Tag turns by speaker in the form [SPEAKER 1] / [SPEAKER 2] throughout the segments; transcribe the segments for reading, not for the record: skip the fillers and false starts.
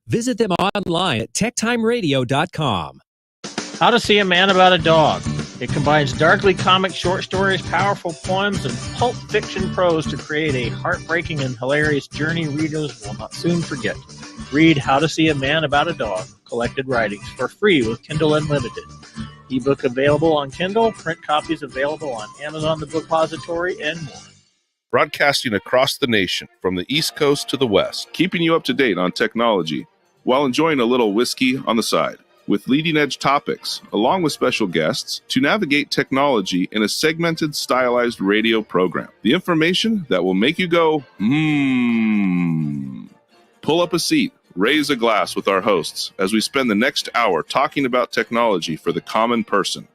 [SPEAKER 1] Visit them online at techtimeradio.com.
[SPEAKER 2] How to See a Man About a Dog. It combines darkly comic short stories, powerful poems, and pulp fiction prose to create a heartbreaking and hilarious journey readers will not soon forget. Read How to See a Man About a Dog, collected writings, for free with Kindle Unlimited. Ebook available on Kindle, print copies available on Amazon the Bookpository, and more.
[SPEAKER 3] Broadcasting across the nation, from the East Coast to the West, keeping you up to date on technology, while enjoying a little whiskey on the side, with leading-edge topics, along with special guests, to navigate technology in a segmented, stylized radio program. The information that will make you go, Pull up a seat, raise a glass with our hosts, as we spend the next hour talking about technology for the common person.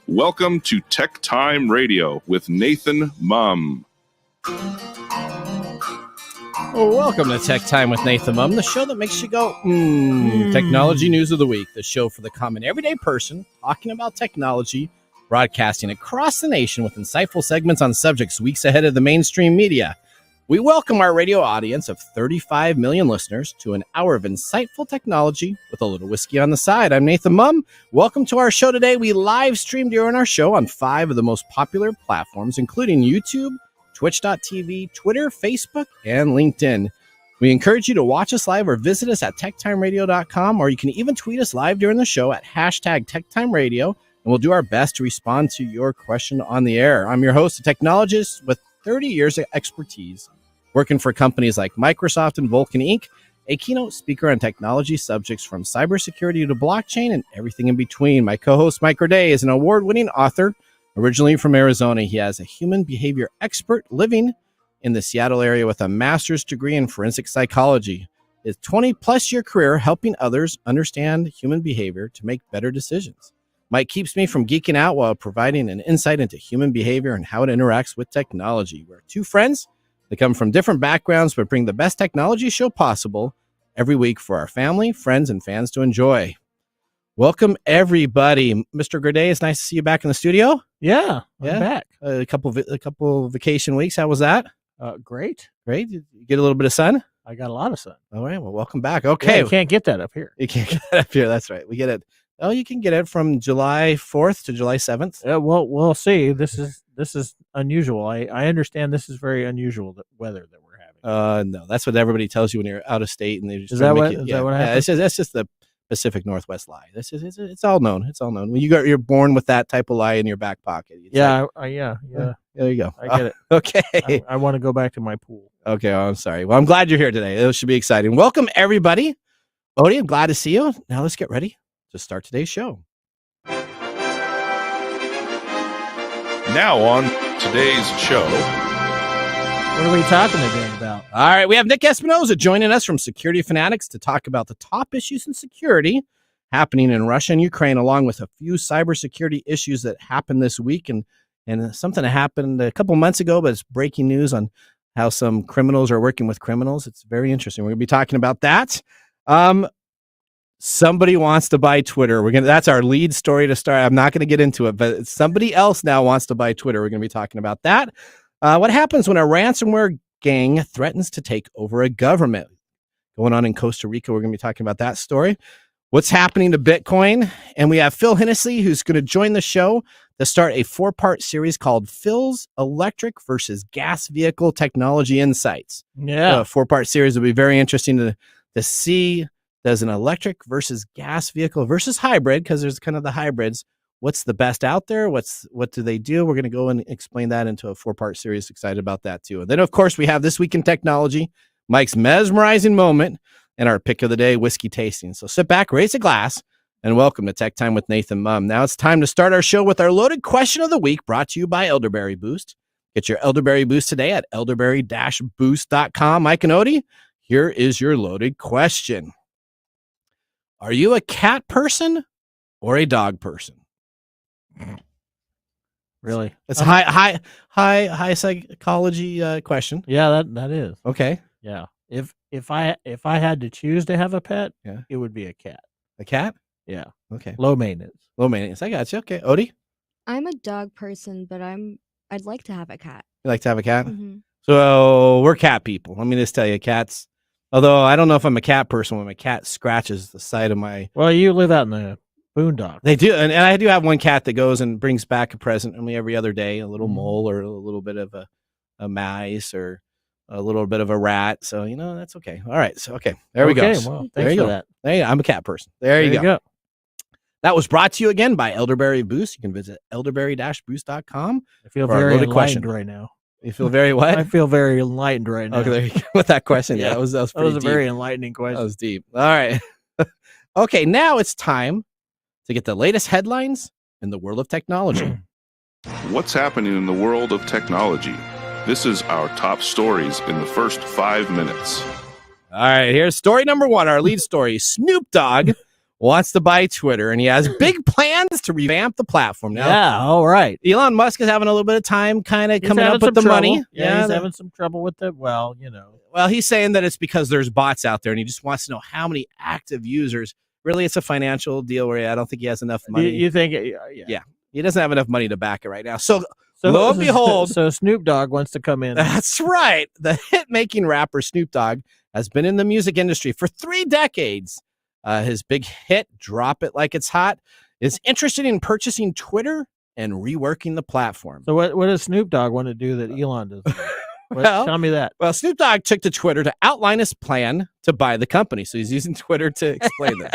[SPEAKER 3] Welcome to TechTime Radio with Nathan Mumm.
[SPEAKER 4] Well, welcome to Tech Time with Nathan Mumm, the show that makes you go, Technology News of the Week, the show for the common everyday person talking about technology, broadcasting across the nation with insightful segments on subjects weeks ahead of the mainstream media. We welcome our radio audience of 35 million listeners to an hour of insightful technology with a little whiskey on the side. I'm Nathan Mumm. Welcome to our show today. We live stream during our show on 5 of the most popular platforms, including YouTube, Twitch.tv, Twitter, Facebook, and LinkedIn. We encourage you to watch us live or visit us at techtimeradio.com, or you can even tweet us live during the show at hashtag TechTimeRadio, and we'll do our best to respond to your question on the air. I'm your host, a technologist with 30 years of expertise, working for companies like Microsoft and Vulcan Inc., a keynote speaker on technology subjects from cybersecurity to blockchain and everything in between. My co-host, Mike Day, is an award-winning author. Originally from Arizona, he is a human behavior expert living in the Seattle area with a master's degree in forensic psychology. His 20-plus year career helping others understand human behavior to make better decisions. Mike keeps me from geeking out while providing an insight into human behavior and how it interacts with technology. We're two friends that come from different backgrounds but bring the best technology show possible every week for our family, friends, and fans to enjoy. Welcome, everybody. Mr. Gray, it's nice to see you back in the studio.
[SPEAKER 2] I'm back.
[SPEAKER 4] A couple vacation weeks. How was that?
[SPEAKER 2] Great.
[SPEAKER 4] Great. Did you get a little bit of sun?
[SPEAKER 2] I got a lot of sun.
[SPEAKER 4] All right. Well, welcome back. Okay.
[SPEAKER 2] Yeah, you can't get that up here.
[SPEAKER 4] You can't get that up here. That's right. We get it. Oh, you can get it from July 4th to July 7th.
[SPEAKER 2] Well, we'll see. This is unusual. I understand this is very unusual weather that we're having.
[SPEAKER 4] No, that's what everybody tells you when you're out of state, and they just
[SPEAKER 2] is that what happens?
[SPEAKER 4] That's just the Pacific Northwest lie. It's all known. It's all known. When you're born with that type of lie in your back pocket.
[SPEAKER 2] Yeah.
[SPEAKER 4] There you go.
[SPEAKER 2] I get it.
[SPEAKER 4] Okay.
[SPEAKER 2] I want to go back to my pool.
[SPEAKER 4] Okay. Oh, I'm sorry. Well, I'm glad you're here today. It should be exciting. Welcome, everybody. Odie, I'm glad to see you. Now let's get ready to start today's show.
[SPEAKER 3] Now on today's show.
[SPEAKER 2] What are we talking today about?
[SPEAKER 4] All right, we have Nick Espinoza joining us from Security Fanatics to talk about the top issues in security happening in Russia and Ukraine, along with a few cybersecurity issues that happened this week and something that happened a couple months ago, but it's breaking news on how some criminals are working with criminals. It's very interesting. We're going to be talking about that. Somebody wants to buy Twitter. That's our lead story to start. I'm not going to get into it, but somebody else now wants to buy Twitter. We're going to be talking about that. What happens when a ransomware gang threatens to take over a government? Going on in Costa Rica, we're going to be talking about that story. What's happening to Bitcoin? And we have Phil Hennessy, who's going to join the show to start a 4-part series called Phil's Electric versus Gas Vehicle Technology Insights.
[SPEAKER 2] Yeah.
[SPEAKER 4] A 4-part series will be very interesting to see. Does an electric versus gas vehicle versus hybrid, because there's kind of the hybrids, what's the best out there? What do they do? We're going to go and explain that into a 4-part series. Excited about that too. And then, of course, we have This Week in Technology, Mike's mesmerizing moment, and our pick of the day, whiskey tasting. So sit back, raise a glass, and welcome to Tech Time with Nathan Mumm. Now it's time to start our show with our loaded question of the week, brought to you by Elderberry Boost. Get your Elderberry Boost today at elderberry-boost.com. Mike and Odie, here is your loaded question. Are you a cat person or a dog person?
[SPEAKER 2] Really?
[SPEAKER 4] It's a high psychology question.
[SPEAKER 2] Yeah, that is.
[SPEAKER 4] Okay.
[SPEAKER 2] Yeah. If I had to choose to have a pet, it would be a cat.
[SPEAKER 4] A cat?
[SPEAKER 2] Yeah.
[SPEAKER 4] Okay.
[SPEAKER 2] Low maintenance.
[SPEAKER 4] Low maintenance. I got you. Okay. Odie?
[SPEAKER 5] I'm a dog person, but I'd like to have a cat.
[SPEAKER 4] You like to have a cat?
[SPEAKER 5] Mm-hmm.
[SPEAKER 4] So we're cat people. Let me just tell you, cats. Although I don't know if I'm a cat person when my cat scratches the side of my.
[SPEAKER 2] Well, you live out in the boondocks.
[SPEAKER 4] They do, and I do have one cat that goes and brings back a present only every other day, a little
[SPEAKER 2] Mhm.
[SPEAKER 4] mole or a little bit of a mice or a little bit of a rat. So that's okay. All right, so there we go.
[SPEAKER 2] Okay, well,
[SPEAKER 4] There
[SPEAKER 2] thanks
[SPEAKER 4] you
[SPEAKER 2] for
[SPEAKER 4] go.
[SPEAKER 2] that.
[SPEAKER 4] Hey, I'm a cat person. There you go.
[SPEAKER 2] go.
[SPEAKER 4] That was brought to you again by Elderberry Boost. You can visit elderberry-boost.com.
[SPEAKER 2] I feel
[SPEAKER 4] For our
[SPEAKER 2] very
[SPEAKER 4] loaded
[SPEAKER 2] enlightened
[SPEAKER 4] question.
[SPEAKER 2] right now.
[SPEAKER 4] You feel very what?
[SPEAKER 2] I feel very enlightened right now.
[SPEAKER 4] Okay, there you go. With that question,
[SPEAKER 2] Yeah.
[SPEAKER 4] that was
[SPEAKER 2] That
[SPEAKER 4] pretty
[SPEAKER 2] was a
[SPEAKER 4] deep.
[SPEAKER 2] very enlightening
[SPEAKER 4] That
[SPEAKER 2] question.
[SPEAKER 4] was deep. All right. Okay, now it's time to get the latest headlines in the world of technology.
[SPEAKER 3] What's happening in the world of technology? This is our top stories in the first 5 minutes.
[SPEAKER 4] All right, here's story number one, our lead story. Snoop Dogg wants to buy Twitter, and he has big plans to revamp the platform. Now,
[SPEAKER 2] Yeah, all right.
[SPEAKER 4] Elon Musk is having a little bit of time kind of
[SPEAKER 2] He's
[SPEAKER 4] coming
[SPEAKER 2] having
[SPEAKER 4] up with
[SPEAKER 2] some
[SPEAKER 4] the
[SPEAKER 2] trouble.
[SPEAKER 4] money.
[SPEAKER 2] Yeah, he's
[SPEAKER 4] the-
[SPEAKER 2] having some trouble with it. Well,
[SPEAKER 4] Well, he's saying that it's because there's bots out there, and he just wants to know how many active users. Really, it's a financial deal where I don't think he has enough money.
[SPEAKER 2] You think?
[SPEAKER 4] Yeah. He doesn't have enough money to back it right now. So lo and behold-
[SPEAKER 2] so Snoop Dogg wants to come in.
[SPEAKER 4] that's right. The hit-making rapper Snoop Dogg has been in the music industry for 3 decades. His big hit, Drop It Like It's Hot, is interested in purchasing Twitter and reworking the platform.
[SPEAKER 2] So what does Snoop Dogg want to do that Elon doesn't?
[SPEAKER 4] Well-
[SPEAKER 2] Tell me that.
[SPEAKER 4] Well, Snoop Dogg took to Twitter to outline his plan to buy the company. So he's using Twitter to explain this.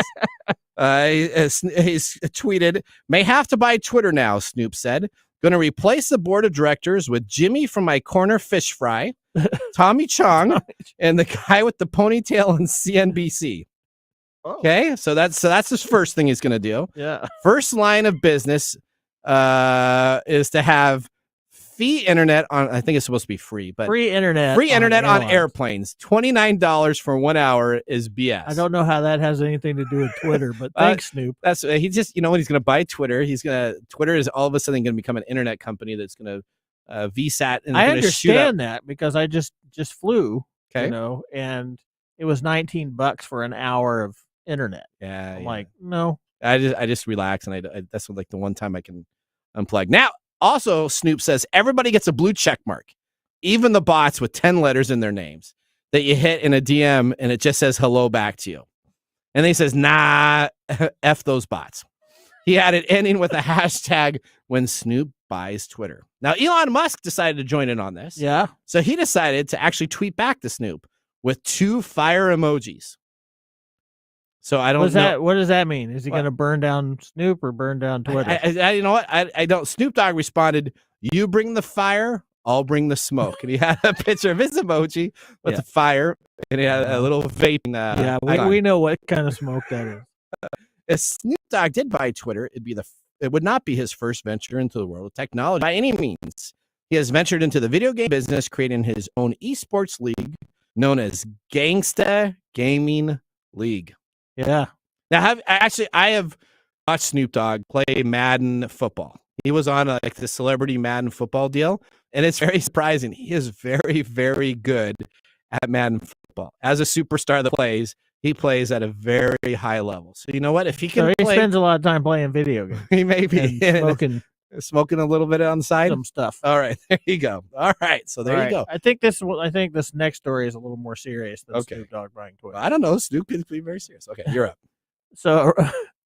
[SPEAKER 4] He's tweeted, "May have to buy Twitter now," Snoop said. "Going to replace the board of directors with Jimmy from My Corner Fish Fry, Tommy Chong, and the guy with the ponytail on CNBC."
[SPEAKER 2] Oh.
[SPEAKER 4] Okay, so that's his first thing he's going to do.
[SPEAKER 2] Yeah.
[SPEAKER 4] First line of business is to have free internet on. I think it's supposed to be free, but
[SPEAKER 2] Free internet.
[SPEAKER 4] free internet on
[SPEAKER 2] airlines.
[SPEAKER 4] airplanes. $29 for 1 hour is BS.
[SPEAKER 2] I don't know how that has anything to do with Twitter, but thanks, Snoop.
[SPEAKER 4] That's he just when he's going to buy Twitter, Twitter is all of a sudden going to become an internet company that's going to VSAT. And
[SPEAKER 2] I
[SPEAKER 4] gonna shoot up.
[SPEAKER 2] understand that because I just flew,
[SPEAKER 4] Okay.
[SPEAKER 2] and it was $19 for an hour of internet.
[SPEAKER 4] Yeah,
[SPEAKER 2] I'm
[SPEAKER 4] yeah.
[SPEAKER 2] like, no.
[SPEAKER 4] I just relax, and I that's like the one time I can unplug. Now, also, Snoop says everybody gets a blue check mark, even the bots with 10 letters in their names that you hit in a DM, and it just says hello back to you. And then he says, nah, F those bots. He had it ending with a hashtag when Snoop buys Twitter. Now, Elon Musk decided to join in on this.
[SPEAKER 2] Yeah.
[SPEAKER 4] So he decided to actually tweet back to Snoop with 2 fire emojis. So I don't know.
[SPEAKER 2] What does that mean? Is he
[SPEAKER 4] What?
[SPEAKER 2] going to burn down Snoop or burn down Twitter?
[SPEAKER 4] I you know what? I don't. Snoop Dogg responded, "You bring the fire, I'll bring the smoke." And he had a picture of his emoji with the fire, and he had a little vaping.
[SPEAKER 2] yeah,
[SPEAKER 4] icon.
[SPEAKER 2] we know what kind of smoke that is.
[SPEAKER 4] If Snoop Dogg did buy Twitter, it would not be his first venture into the world of technology by any means. He has ventured into the video game business, creating his own esports league known as Gangsta Gaming League.
[SPEAKER 2] Yeah.
[SPEAKER 4] Now, I have watched Snoop Dogg play Madden football. He was on like the celebrity Madden football deal, and it's very surprising. He is very, very good at Madden football. As a superstar that plays, he plays at a very high level. So you know what? If he can
[SPEAKER 2] He
[SPEAKER 4] play,
[SPEAKER 2] spends a lot of time playing video games.
[SPEAKER 4] he may be
[SPEAKER 2] and
[SPEAKER 4] smoking a little bit on the side.
[SPEAKER 2] some stuff.
[SPEAKER 4] All right, there you go. All right, so there
[SPEAKER 2] All
[SPEAKER 4] you
[SPEAKER 2] right.
[SPEAKER 4] go.
[SPEAKER 2] I think this next story is a little more serious than
[SPEAKER 4] Okay.
[SPEAKER 2] Snoop Dogg buying Twitter.
[SPEAKER 4] I don't know. Snoop could be very serious. Okay, you're up.
[SPEAKER 2] So,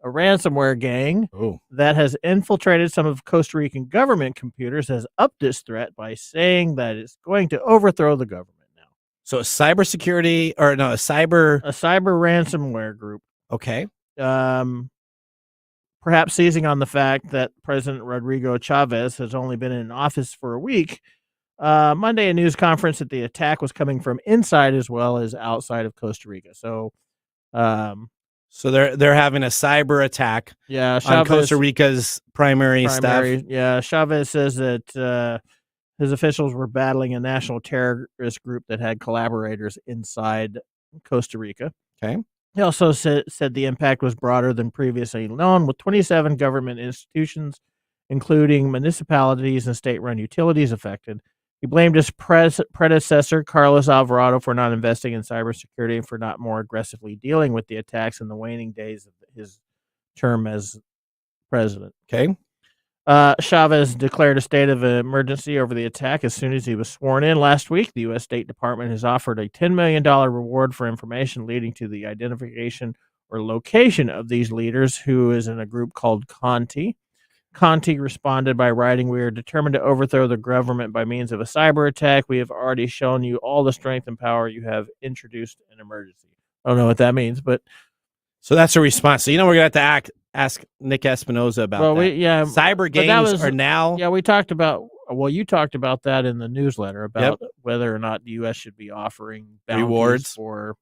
[SPEAKER 2] a ransomware gang
[SPEAKER 4] Oh,
[SPEAKER 2] that has infiltrated some of Costa Rican government computers has upped its threat by saying that it's going to overthrow the government now.
[SPEAKER 4] so a cybersecurity or no, a cyber.
[SPEAKER 2] A cyber ransomware group,
[SPEAKER 4] Okay,
[SPEAKER 2] perhaps seizing on the fact that President Rodrigo Chavez has only been in office for a week. Monday, a news conference that the attack was coming from inside as well as outside of Costa Rica. So,
[SPEAKER 4] so they're having a cyber attack
[SPEAKER 2] yeah,
[SPEAKER 4] on
[SPEAKER 2] Chavez,
[SPEAKER 4] Costa Rica's primary stuff.
[SPEAKER 2] Yeah, Chavez says that his officials were battling a national terrorist group that had collaborators inside Costa Rica.
[SPEAKER 4] Okay.
[SPEAKER 2] He also said the impact was broader than previously known, with 27 government institutions, including municipalities and state-run utilities, affected. He blamed his predecessor, Carlos Alvarado, for not investing in cybersecurity and for not more aggressively dealing with the attacks in the waning days of his term as president.
[SPEAKER 4] Okay.
[SPEAKER 2] Chavez declared a state of emergency over the attack as soon as he was sworn in last week. The U.S. State Department has offered a $10 million reward for information leading to the identification or location of these leaders, who is in a group called Conti. Conti responded by writing, "We are determined to overthrow the government by means of a cyber attack. We have already shown you all the strength and power. You have introduced an emergency." I don't know what that means, but...
[SPEAKER 4] So that's a response. So, we're going to have to ask Nick Espinoza about that. Cyber games are now...
[SPEAKER 2] Yeah, we talked about... Well, you talked about that in the newsletter, about whether or not the U.S. should be offering
[SPEAKER 4] rewards
[SPEAKER 2] for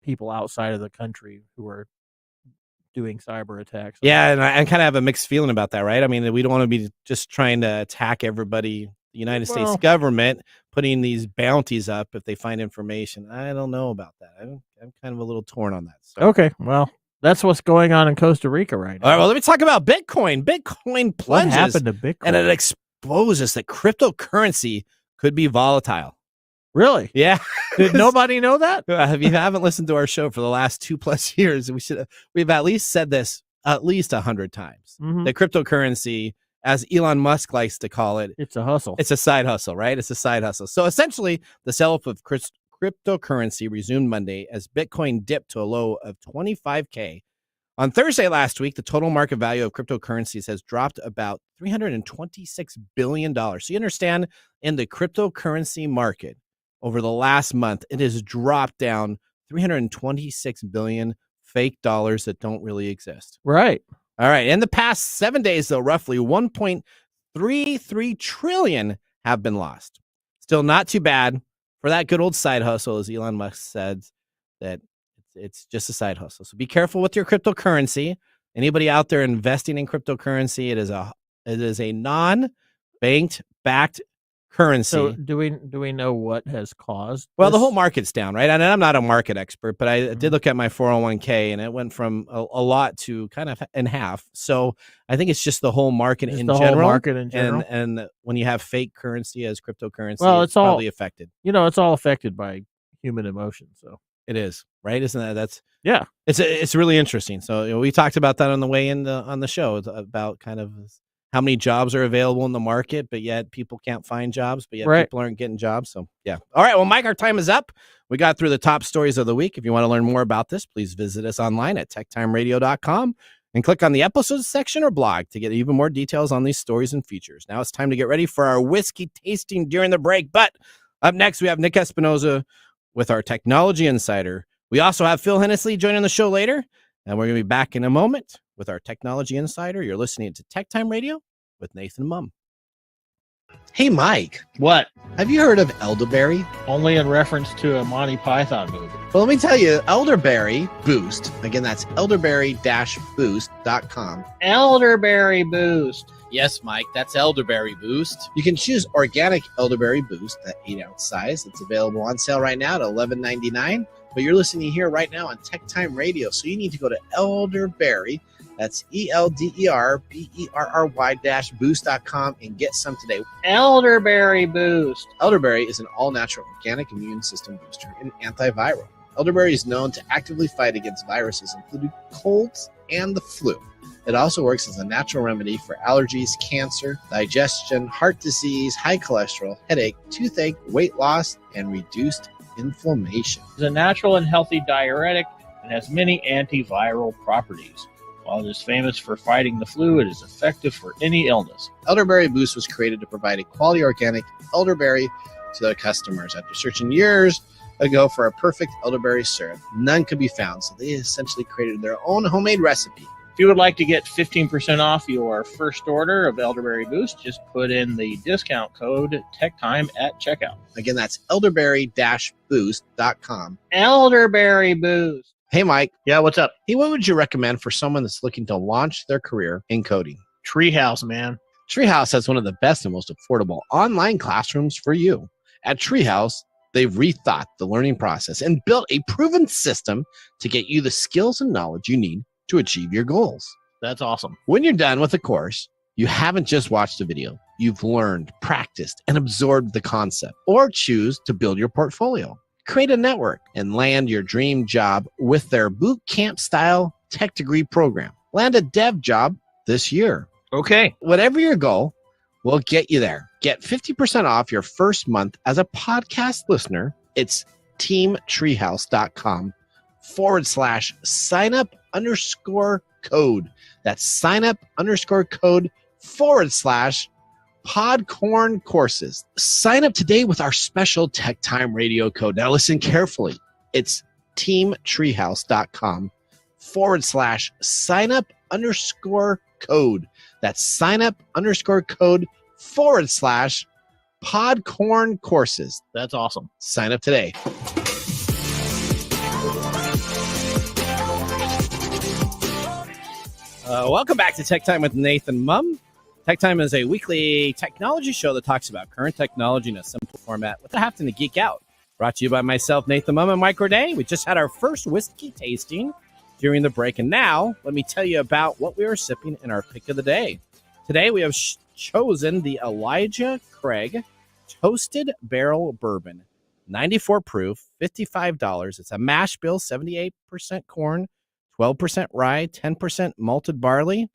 [SPEAKER 2] people outside of the country who are doing cyber attacks.
[SPEAKER 4] Yeah, and I kind of have a mixed feeling about that, right? I mean, we don't want to be just trying to attack everybody, the United States government, putting these bounties up if they find information. I don't know about that. I'm kind of a little torn on that. So.
[SPEAKER 2] Okay, well, that's what's going on in Costa Rica right now.
[SPEAKER 4] All right, well, let me talk about Bitcoin. Bitcoin plunges.
[SPEAKER 2] What happened to Bitcoin?
[SPEAKER 4] And it exposes that cryptocurrency could be volatile.
[SPEAKER 2] Really?
[SPEAKER 4] Yeah.
[SPEAKER 2] Did nobody know that?
[SPEAKER 4] If you haven't listened to our show for the last 2+ years, we've at least said this at least 100 times.
[SPEAKER 2] Mm-hmm.
[SPEAKER 4] That cryptocurrency, as Elon Musk likes to call it,
[SPEAKER 2] it's a hustle.
[SPEAKER 4] It's a side hustle, right? It's a side hustle. So essentially, the sell-off of cryptocurrency resumed Monday as Bitcoin dipped to a low of 25K. On Thursday last week, the total market value of cryptocurrencies has dropped about $326 billion. So you understand, in the cryptocurrency market over the last month, it has dropped down $326 billion fake dollars that don't really exist.
[SPEAKER 2] Right.
[SPEAKER 4] All right. In the past 7 days, though, roughly 1.33 trillion have been lost. Still not too bad for that good old side hustle, as Elon Musk said, that it's just a side hustle. So be careful with your cryptocurrency. Anybody out there investing in cryptocurrency, it is a non-banked backed currency.
[SPEAKER 2] So do we know what has caused?
[SPEAKER 4] Well,
[SPEAKER 2] this?
[SPEAKER 4] the whole market's down, right? And I'm not a market expert, but I did look at my 401k, and it went from a lot to kind of in half. So I think it's just the whole market in general. And when you have fake currency as cryptocurrency,
[SPEAKER 2] well,
[SPEAKER 4] it's probably affected.
[SPEAKER 2] It's all affected by human emotion. So
[SPEAKER 4] it is, right? Isn't that?
[SPEAKER 2] Yeah.
[SPEAKER 4] It's really interesting. So we talked about that on the way in on the show, about kind of how many jobs are available in the market, but yet people can't find jobs, but yet people aren't getting jobs. So, yeah. All right. Well, Mike, our time is up. We got through the top stories of the week. If you want to learn more about this, please visit us online at techtimeradio.com and click on the episodes section or blog to get even more details on these stories and features. Now it's time to get ready for our whiskey tasting during the break. But up next, we have Nick Espinoza with our Technology Insider. We also have Phil Hennisley joining the show later, and we're going to be back in a moment with our Technology Insider. You're listening to Tech Time Radio with Nathan Mumm. Hey, Mike.
[SPEAKER 2] What?
[SPEAKER 4] Have you heard of elderberry?
[SPEAKER 2] Only in reference to a Monty Python movie.
[SPEAKER 4] Well, let me tell you, Elderberry Boost. Again, that's elderberry-boost.com.
[SPEAKER 2] Elderberry Boost.
[SPEAKER 4] Yes, Mike, that's Elderberry Boost. You can choose organic Elderberry Boost, that 8-ounce size. It's available on sale right now at $11.99. But you're listening here right now on Tech Time Radio, so you need to go to Elderberry. That's ELDERBERRY-boost.com and get some today.
[SPEAKER 2] Elderberry Boost.
[SPEAKER 4] Elderberry is an all-natural organic immune system booster and antiviral. Elderberry is known to actively fight against viruses, including colds and the flu. It also works as a natural remedy for allergies, cancer, digestion, heart disease, high cholesterol, headache, toothache, weight loss, and reduced inflammation.
[SPEAKER 2] It's a natural and healthy diuretic and has many antiviral properties. While it is famous for fighting the flu, it is effective for any illness.
[SPEAKER 4] Elderberry Boost was created to provide a quality organic elderberry to their customers. After searching years ago for a perfect elderberry syrup, none could be found, so they essentially created their own homemade recipe.
[SPEAKER 2] If you would like to get 15% off your first order of Elderberry Boost, just put in the discount code TechTime at checkout.
[SPEAKER 4] Again, that's elderberry-boost.com.
[SPEAKER 2] Elderberry Boost.
[SPEAKER 4] Hey, Mike.
[SPEAKER 2] Yeah, what's up?
[SPEAKER 4] Hey, what would you recommend for someone that's looking to launch their career in coding?
[SPEAKER 2] Treehouse, man.
[SPEAKER 4] Treehouse has one of the best and most affordable online classrooms for you. At Treehouse, they've rethought the learning process and built a proven system to get you the skills and knowledge you need to achieve your goals.
[SPEAKER 2] That's awesome.
[SPEAKER 4] When you're done with the course, you haven't just watched a video. You've learned, practiced, and absorbed the concept, or choose to build your portfolio. Create a network and land your dream job with their boot camp style tech degree program. Land a dev job this year.
[SPEAKER 2] Okay.
[SPEAKER 4] Whatever your goal, we'll get you there. Get 50% off your first month as a podcast listener. It's teamtreehouse.com/sign-up_code. That's sign-up_code/Podcorn courses. Sign up today with our special Tech Time Radio code. Now listen carefully. It's teamtreehouse.com/sign-up_code. That's sign-up_code/Podcorn courses.
[SPEAKER 2] That's awesome.
[SPEAKER 4] Sign up today. Welcome back to Tech Time with Nathan Mumm. Tech Time is a weekly technology show that talks about current technology in a simple format without having to geek out. Brought to you by myself, Nathan Mumm, and Mike Roday. We just had our first whiskey tasting during the break, and now let me tell you about what we are sipping in our pick of the day. Today we have chosen the Elijah Craig Toasted Barrel Bourbon, 94 proof, $55. It's a mash bill, 78% corn, 12% rye, 10% malted barley.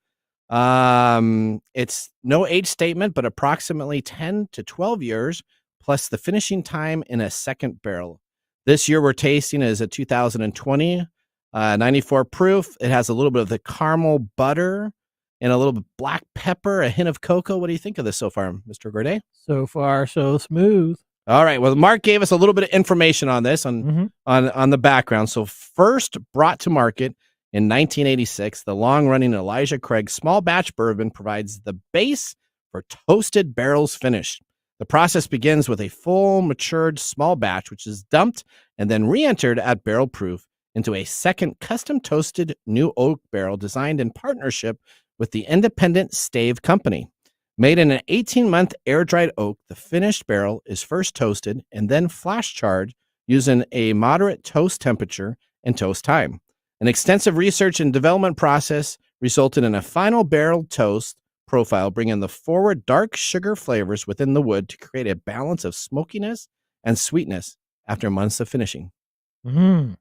[SPEAKER 4] It's no age statement, but approximately 10 to 12 years, plus the finishing time in a second barrel. This year we're tasting is a 2020, 94 proof. It has a little bit of the caramel butter and a little bit of black pepper, a hint of cocoa. What do you think of this so far, Mr. Gorday?
[SPEAKER 6] So far, so smooth.
[SPEAKER 4] All right. Well, Mark gave us a little bit of information on this, on the background. So first brought to market in 1986, the long-running Elijah Craig small batch bourbon provides the base for toasted barrels finish. The process begins with a full matured small batch, which is dumped and then re-entered at barrel proof into a second custom toasted new oak barrel designed in partnership with the independent Stave Company. Made in an 18-month air-dried oak, the finished barrel is first toasted and then flash charred using a moderate toast temperature and toast time. An extensive research and development process resulted in a final barrel toast profile, bringing the forward dark sugar flavors within the wood to create a balance of smokiness and sweetness after months of finishing.
[SPEAKER 6] Mm-hmm.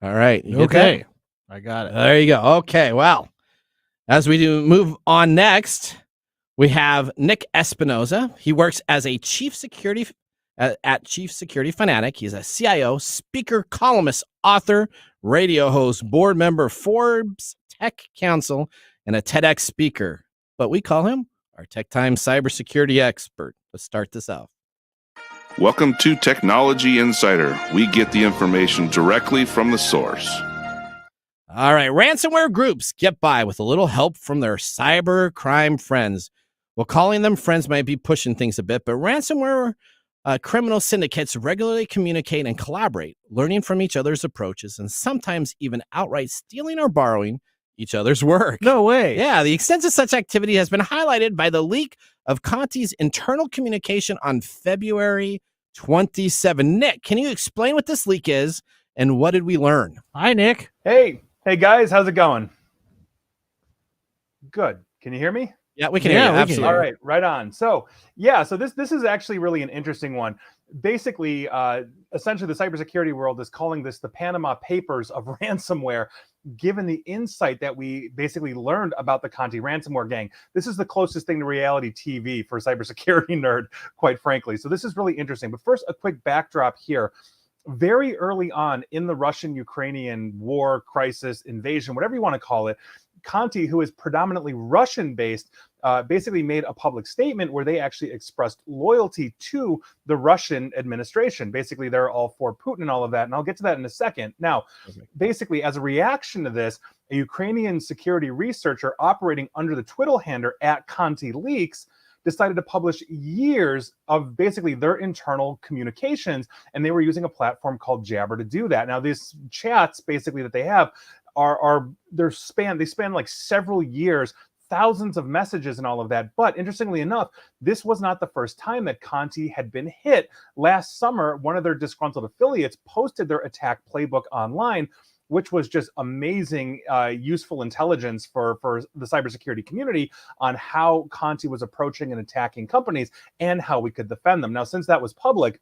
[SPEAKER 4] All right. You get
[SPEAKER 6] Okay.
[SPEAKER 4] that?
[SPEAKER 6] I got it.
[SPEAKER 4] There you go. Okay. Well, as we do move on next, we have Nick Espinoza. He works as a chief security at Chief Security Fanatic. He's a CIO, speaker, columnist, author, radio host, board member, Forbes Tech Council, and a TEDx speaker. But we call him our Tech Time cybersecurity expert. Let's start this off.
[SPEAKER 3] Welcome to Technology Insider. We get the information directly from the source.
[SPEAKER 4] All right. Ransomware groups get by with a little help from their cyber crime friends. Well, calling them friends might be pushing things a bit, but ransomware criminal syndicates regularly communicate and collaborate, learning from each other's approaches and sometimes even outright stealing or borrowing each other's work.
[SPEAKER 6] No way.
[SPEAKER 4] Yeah, the extent of such activity has been highlighted by the leak of Conti's internal communication on February 27. Nick, can you explain what this leak is and what did we learn?
[SPEAKER 6] Hi, Nick.
[SPEAKER 7] Hey guys, how's it going? Good. Can you hear me?
[SPEAKER 4] Yeah, we can hear you. Absolutely.
[SPEAKER 7] All right, right on. So this is actually really an interesting one. Basically, essentially the cybersecurity world is calling this the Panama Papers of ransomware, given the insight that we basically learned about the Conti ransomware gang. This is the closest thing to reality TV for a cybersecurity nerd, quite frankly. So this is really interesting. But first, a quick backdrop here. Very early on in the Russian-Ukrainian war, crisis, invasion, whatever you want to call it, Conti, who is predominantly Russian-based, basically made a public statement where they actually expressed loyalty to the Russian administration. Basically, they're all for Putin and all of that, and I'll get to that in a second. Now, basically, as a reaction to this, a Ukrainian security researcher operating under the Twitter handle at Conti Leaks decided to publish years of basically their internal communications, and they were using a platform called Jabber to do that. Now, these chats basically that they have they span like several years, thousands of messages and all of that. But interestingly enough, this was not the first time that Conti had been hit. Last summer, one of their disgruntled affiliates posted their attack playbook online, which was just amazing, useful intelligence for the cybersecurity community on how Conti was approaching and attacking companies and how we could defend them. Now, since that was public,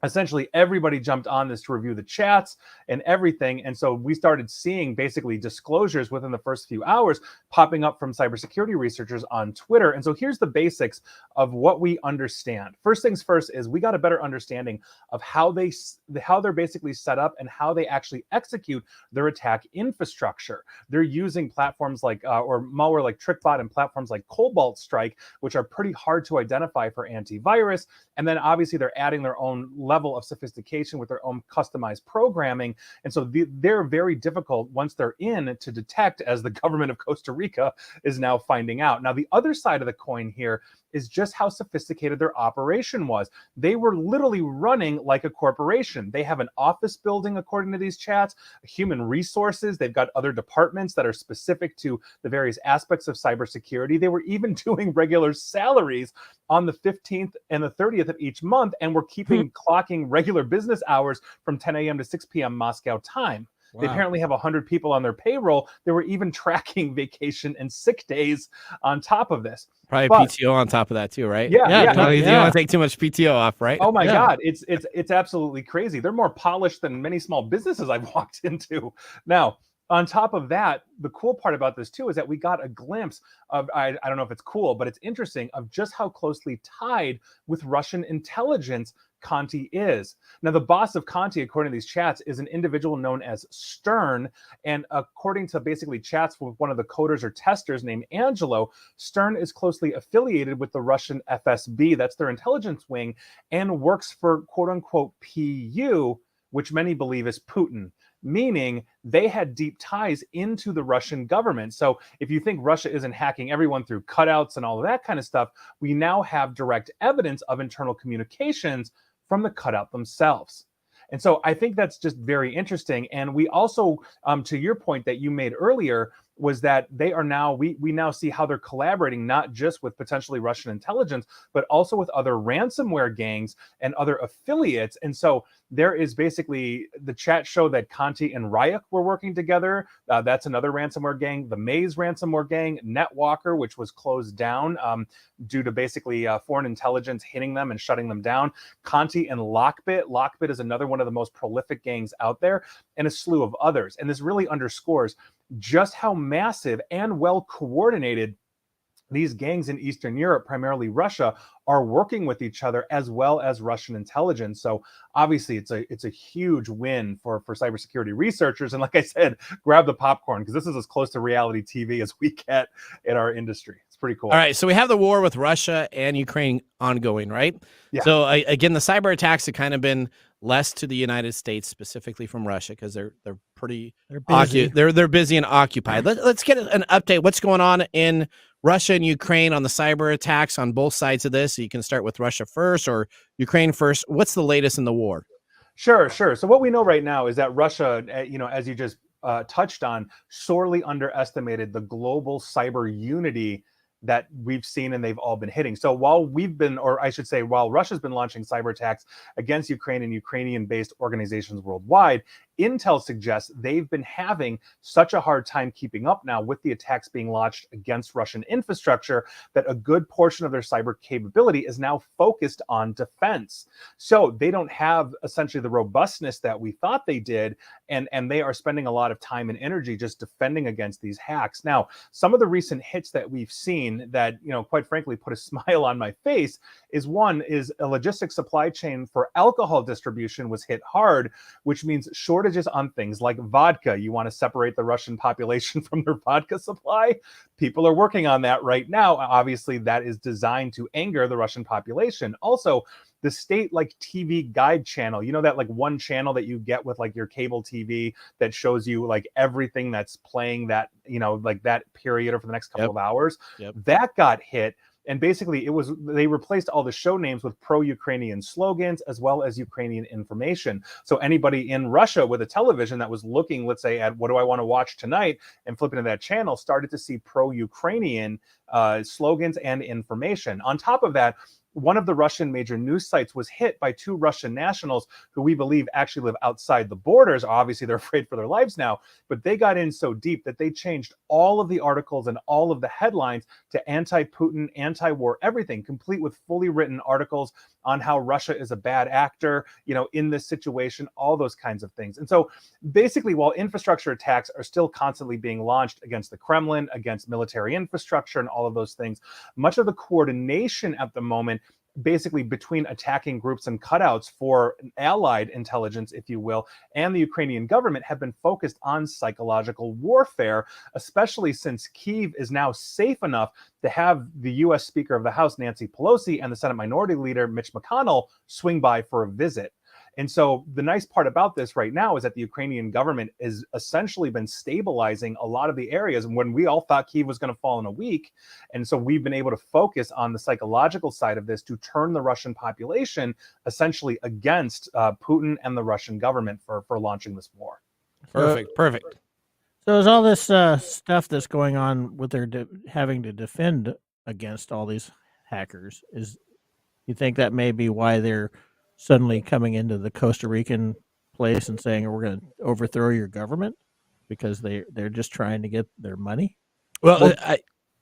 [SPEAKER 7] essentially everybody jumped on this to review the chats and everything. And so we started seeing basically disclosures within the first few hours popping up from cybersecurity researchers on Twitter. And so here's the basics of what we understand. First things first is we got a better understanding of how they're basically set up and how they actually execute their attack infrastructure. They're using platforms like or malware like TrickBot and platforms like Cobalt Strike, which are pretty hard to identify for antivirus. And then obviously they're adding their own level of sophistication with their own customized programming. And so they're very difficult once they're in to detect, as the government of Costa Rica is now finding out. Now, the other side of the coin here is just how sophisticated their operation was. They were literally running like a corporation. They have an office building, according to these chats, human resources. They've got other departments that are specific to the various aspects of cybersecurity. They were even doing regular salaries on the 15th and the 30th of each month, and were clocking regular business hours from 10 a.m. to 6 p.m. Moscow time. Wow. They apparently have 100 people on their payroll. They were even tracking vacation and sick days on top of this.
[SPEAKER 4] Probably PTO on top of that too, right?
[SPEAKER 7] Yeah.
[SPEAKER 4] You don't want to take too much PTO off, right?
[SPEAKER 7] Oh my God, it's absolutely crazy. They're more polished than many small businesses I've walked into. Now, on top of that, the cool part about this too is that we got a glimpse of, I don't know if it's cool, but it's interesting, of just how closely tied with Russian intelligence Conti is. Now, the boss of Conti, according to these chats, is an individual known as Stern. And according to basically chats with one of the coders or testers named Angelo, Stern is closely affiliated with the Russian FSB, that's their intelligence wing, and works for quote unquote PU, which many believe is Putin, meaning they had deep ties into the Russian government. So if you think Russia isn't hacking everyone through cutouts and all of that kind of stuff, we now have direct evidence of internal communications from the cutout themselves. And so I think that's just very interesting. And we also, to your point that you made earlier, was that they are now, we now see how they're collaborating, not just with potentially Russian intelligence, but also with other ransomware gangs and other affiliates. And so there is basically, the chat show that Conti and Ryuk were working together. That's another ransomware gang. The Maze ransomware gang, NetWalker, which was closed down due to basically foreign intelligence hitting them and shutting them down. Conti and Lockbit. Lockbit is another one of the most prolific gangs out there, and a slew of others. And this really underscores just how massive and well coordinated these gangs in Eastern Europe, primarily Russia, are working with each other, as well as Russian intelligence. So obviously it's a huge win for cybersecurity researchers. And like I said, grab the popcorn, because this is as close to reality TV as we get in our industry. It's pretty cool.
[SPEAKER 4] All right, so we have the war with Russia and Ukraine ongoing, right?
[SPEAKER 7] Yeah.
[SPEAKER 4] So again, the cyber attacks have kind of been less to the United States, specifically from Russia, because they're pretty
[SPEAKER 6] busy.
[SPEAKER 4] They're busy and occupied. Let's get an update. What's going on in Russia and Ukraine on the cyber attacks on both sides of this? So you can start with Russia first or Ukraine first. What's the latest in the war?
[SPEAKER 7] Sure. So what we know right now is that Russia, as you just touched on, sorely underestimated the global cyber unity that we've seen and they've all been hitting. So while while Russia's been launching cyber attacks against Ukraine and Ukrainian-based organizations worldwide, Intel suggests they've been having such a hard time keeping up now with the attacks being launched against Russian infrastructure that a good portion of their cyber capability is now focused on defense. So they don't have essentially the robustness that we thought they did, and they are spending a lot of time and energy just defending against these hacks. Now, some of the recent hits that we've seen that, quite frankly, put a smile on my face is a logistics supply chain for alcohol distribution was hit hard, which means shortages on things like vodka. You want to separate the Russian population from their vodka supply? People are working on that right now. Obviously, that is designed to anger the Russian population. Also, the state TV guide channel, that one channel that you get with your cable TV that shows you everything that's playing that, that period or for the next couple of hours, that got hit. And basically they replaced all the show names with pro-Ukrainian slogans as well as Ukrainian information. So anybody in Russia with a television that was looking, let's say, at what do I want to watch tonight and flipping to that channel, started to see pro-Ukrainian slogans and information. On top of that, one of the Russian major news sites was hit by 2 Russian nationals who we believe actually live outside the borders. Obviously, they're afraid for their lives now, but they got in so deep that they changed all of the articles and all of the headlines to anti-Putin, anti-war, everything, complete with fully written articles on how Russia is a bad actor, in this situation, all those kinds of things. And so basically, while infrastructure attacks are still constantly being launched against the Kremlin, against military infrastructure and all of those things, much of the coordination at the moment basically between attacking groups and cutouts for allied intelligence, if you will, and the Ukrainian government have been focused on psychological warfare, especially since Kyiv is now safe enough to have the U.S. Speaker of the House, Nancy Pelosi, and the Senate Minority Leader, Mitch McConnell, swing by for a visit. And so the nice part about this right now is that the Ukrainian government has essentially been stabilizing a lot of the areas when we all thought Kyiv was going to fall in a week. And so we've been able to focus on the psychological side of this to turn the Russian population essentially against Putin and the Russian government for launching this war.
[SPEAKER 4] Perfect.
[SPEAKER 6] So is all this stuff that's going on with their having to defend against all these hackers, you think that may be why they're suddenly coming into the Costa Rican place and saying, we're going to overthrow your government because they're just trying to get their money?
[SPEAKER 4] Well,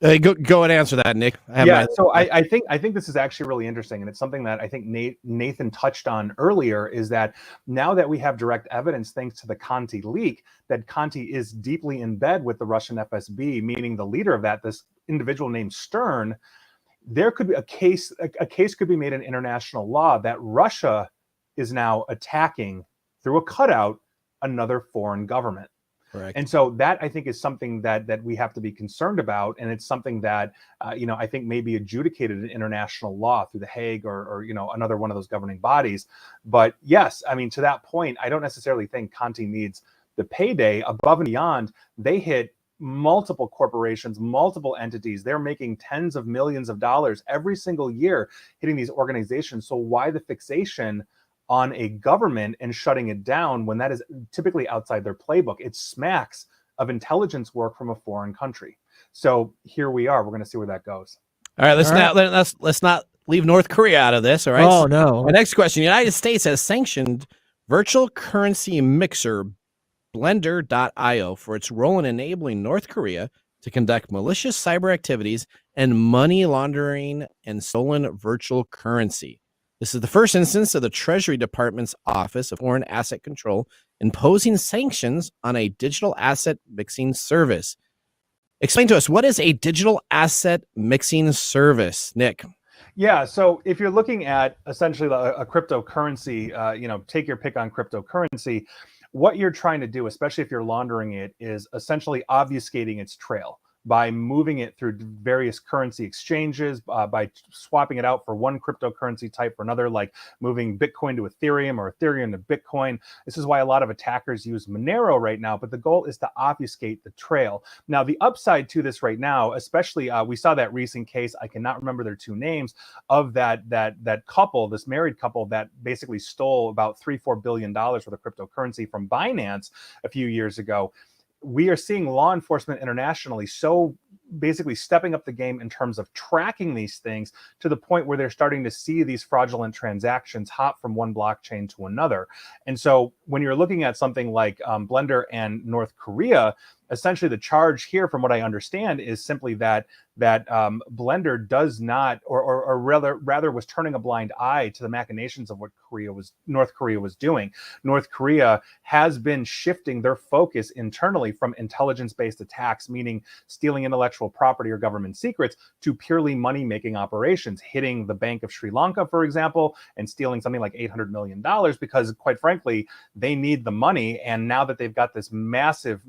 [SPEAKER 4] go and answer that, Nick.
[SPEAKER 7] I think this is actually really interesting, and it's something that I think Nathan touched on earlier, is that now that we have direct evidence, thanks to the Conti leak, that Conti is deeply in bed with the Russian FSB, meaning the leader of that, this individual named Stern, there could be a case could be made in international law that Russia is now attacking through a cutout another foreign government.
[SPEAKER 4] Correct.
[SPEAKER 7] And so that, I think, is something that we have to be concerned about, and it's something that I think may be adjudicated in international law through the Hague or another one of those governing bodies. But yes, I mean, to that point, I don't necessarily think Conti needs the payday. Above and beyond, they hit multiple corporations, multiple entities. They're making tens of millions of dollars every single year hitting these organizations. So why the fixation on a government and shutting it down when that is typically outside their playbook? It smacks of intelligence work from a foreign country. So here we are. We're going to see where that goes.
[SPEAKER 4] All right, let's not leave North Korea out of this. All right.
[SPEAKER 6] Oh no.
[SPEAKER 4] My next question: the United States has sanctioned virtual currency mixer Blender.io for its role in enabling North Korea to conduct malicious cyber activities and money laundering and stolen virtual currency. This is the first instance of the Treasury Department's Office of Foreign Asset Control imposing sanctions on a digital asset mixing service. Explain to us, what is a digital asset mixing service, Nick?
[SPEAKER 7] Yeah, so if you're looking at essentially a cryptocurrency, take your pick on cryptocurrency, what you're trying to do, especially if you're laundering it, is essentially obfuscating its trail by moving it through various currency exchanges, by swapping it out for one cryptocurrency type for another, like moving Bitcoin to Ethereum or Ethereum to Bitcoin. This is why a lot of attackers use Monero right now, but the goal is to obfuscate the trail. Now, the upside to this right now, especially we saw that recent case, I cannot remember their two names, of that couple, this married couple that basically stole about $3-4 billion worth of cryptocurrency from Binance a few years ago. We are seeing law enforcement internationally so basically stepping up the game in terms of tracking these things to the point where they're starting to see these fraudulent transactions hop from one blockchain to another. And so when you're looking at something like Blender and North Korea, essentially the charge here, from what I understand, is simply that Blender does not, or rather was turning a blind eye to the machinations of what North Korea was doing. North Korea has been shifting their focus internally from intelligence-based attacks, meaning stealing intellectual property or government secrets, to purely money-making operations, hitting the Bank of Sri Lanka, for example, and stealing something like $800 million because, quite frankly, they need the money. And now that they've got this massive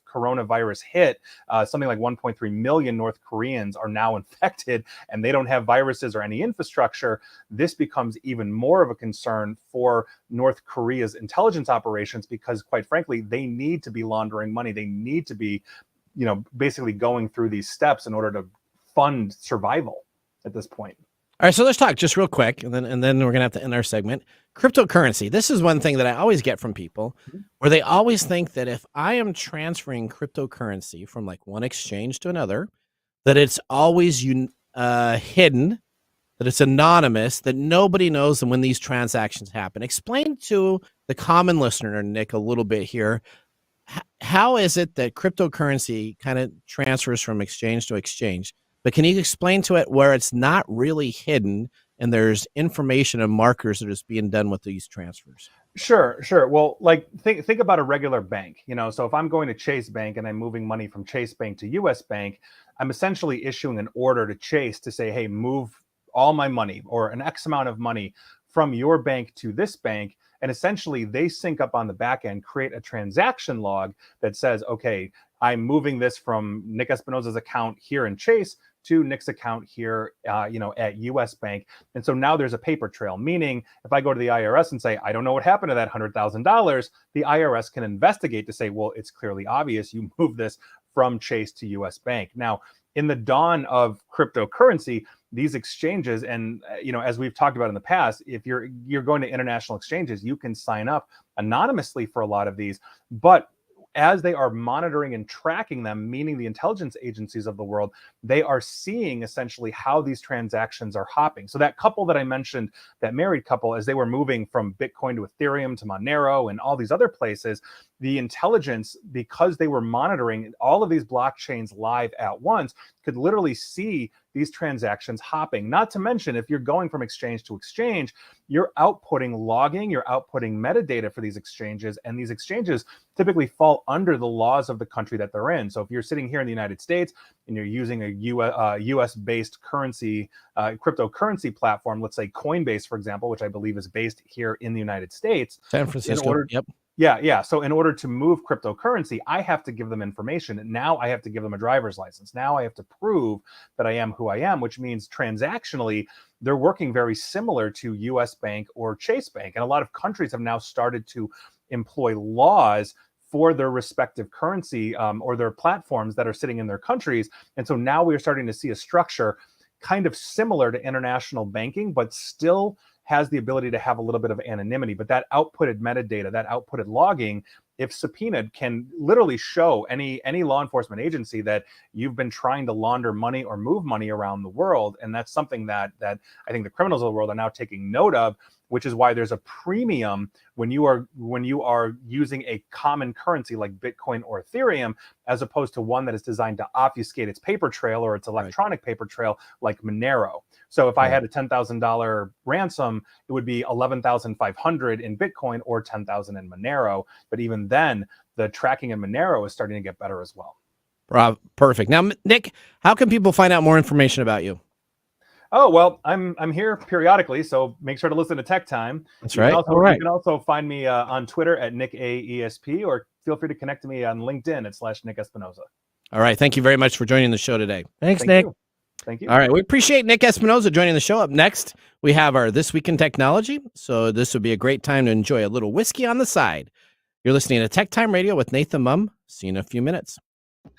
[SPEAKER 7] coronavirus hit, something like 1.3 million North Koreans are now infected, and they don't have viruses or any infrastructure. This becomes even more of a concern for North Korea's intelligence operations because, quite frankly, they need to be laundering money. They need to be, basically going through these steps in order to fund survival at this point.
[SPEAKER 4] All right, so let's talk just real quick, and then we're gonna have to end our segment. Cryptocurrency. This is one thing that I always get from people, where they always think that if I am transferring cryptocurrency from like one exchange to another, that it's always hidden that it's anonymous, that nobody knows when these transactions happen. Explain to the common listener, Nick, a little bit here. How is it that cryptocurrency kind of transfers from exchange to exchange? But can you explain to it where it's not really hidden and there's information and markers that is being done with these transfers?
[SPEAKER 7] Sure. Well, like think about a regular bank, so if I'm going to Chase Bank and I'm moving money from Chase Bank to US Bank, I'm essentially issuing an order to Chase to say, hey, move all my money or an X amount of money from your bank to this bank. And essentially they sync up on the back end, create a transaction log that says, okay, I'm moving this from Nick Espinosa's account here in Chase to Nick's account here, at US Bank. And so now there's a paper trail, meaning if I go to the IRS and say, I don't know what happened to that $100,000, the IRS can investigate to say, well, it's clearly obvious you moved this from Chase to US Bank. Now, in the dawn of cryptocurrency, these exchanges, and as we've talked about in the past, if you're going to international exchanges, you can sign up anonymously for a lot of these, but as they are monitoring and tracking them, meaning the intelligence agencies of the world, they are seeing essentially how these transactions are hopping. So that couple that I mentioned, that married couple, as they were moving from Bitcoin to Ethereum to Monero and all these other places, the intelligence, because they were monitoring all of these blockchains live at once, could literally see these transactions hopping. Not to mention, if you're going from exchange to exchange, you're outputting logging, you're outputting metadata for these exchanges, and these exchanges typically fall under the laws of the country that they're in. So if you're sitting here in the United States and you're using a US-based currency, cryptocurrency platform, let's say Coinbase, for example, which I believe is based here in the United States.
[SPEAKER 4] San Francisco, yep.
[SPEAKER 7] Yeah. So in order to move cryptocurrency, I have to give them information. And now I have to give them a driver's license. Now I have to prove that I am who I am, which means transactionally, they're working very similar to US Bank or Chase Bank. And a lot of countries have now started to employ laws for their respective currency or their platforms that are sitting in their countries. And so now we're starting to see a structure kind of similar to international banking, but still has the ability to have a little bit of anonymity. But that outputted metadata, that outputted logging, if subpoenaed, can literally show any law enforcement agency that you've been trying to launder money or move money around the world. And that's something that I think the criminals of the world are now taking note of, which is why there's a premium when you are using a common currency like Bitcoin or Ethereum, as opposed to one that is designed to obfuscate its paper trail or its electronic paper trail like Monero. So if I had a $10,000 ransom, it would be $11,500 in Bitcoin or $10,000 in Monero. But even then, the tracking in Monero is starting to get better as well.
[SPEAKER 4] Perfect. Now, Nick, how can people find out more information about you?
[SPEAKER 7] Oh, well, I'm here periodically, so make sure to listen to Tech Time.
[SPEAKER 4] That's right.
[SPEAKER 7] You can also find me on Twitter at NickAESP, or feel free to connect to me on LinkedIn at /Nick Espinosa.
[SPEAKER 4] All right. Thank you very much for joining the show today.
[SPEAKER 6] Thanks, Nick.
[SPEAKER 7] Thank you.
[SPEAKER 4] All right. We appreciate Nick Espinosa joining the show. Up next, we have our This Week in Technology. So this would be a great time to enjoy a little whiskey on the side. You're listening to Tech Time Radio with Nathan Mumm. See you in a few minutes.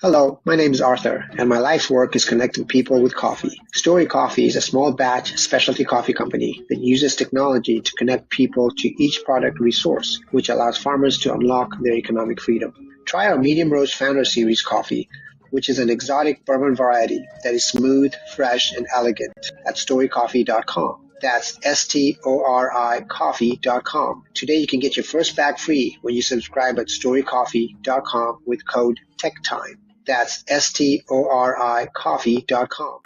[SPEAKER 8] Hello, my name is Arthur, and my life's work is connecting people with coffee. Story Coffee is a small batch specialty coffee company that uses technology to connect people to each product resource, which allows farmers to unlock their economic freedom. Try our Medium Roast Founder Series coffee, which is an exotic bourbon variety that is smooth, fresh, and elegant at storycoffee.com. That's STORI coffee.com. Today you can get your first bag free when you subscribe at storycoffee.com with code TechTime. That's STORI coffee.com.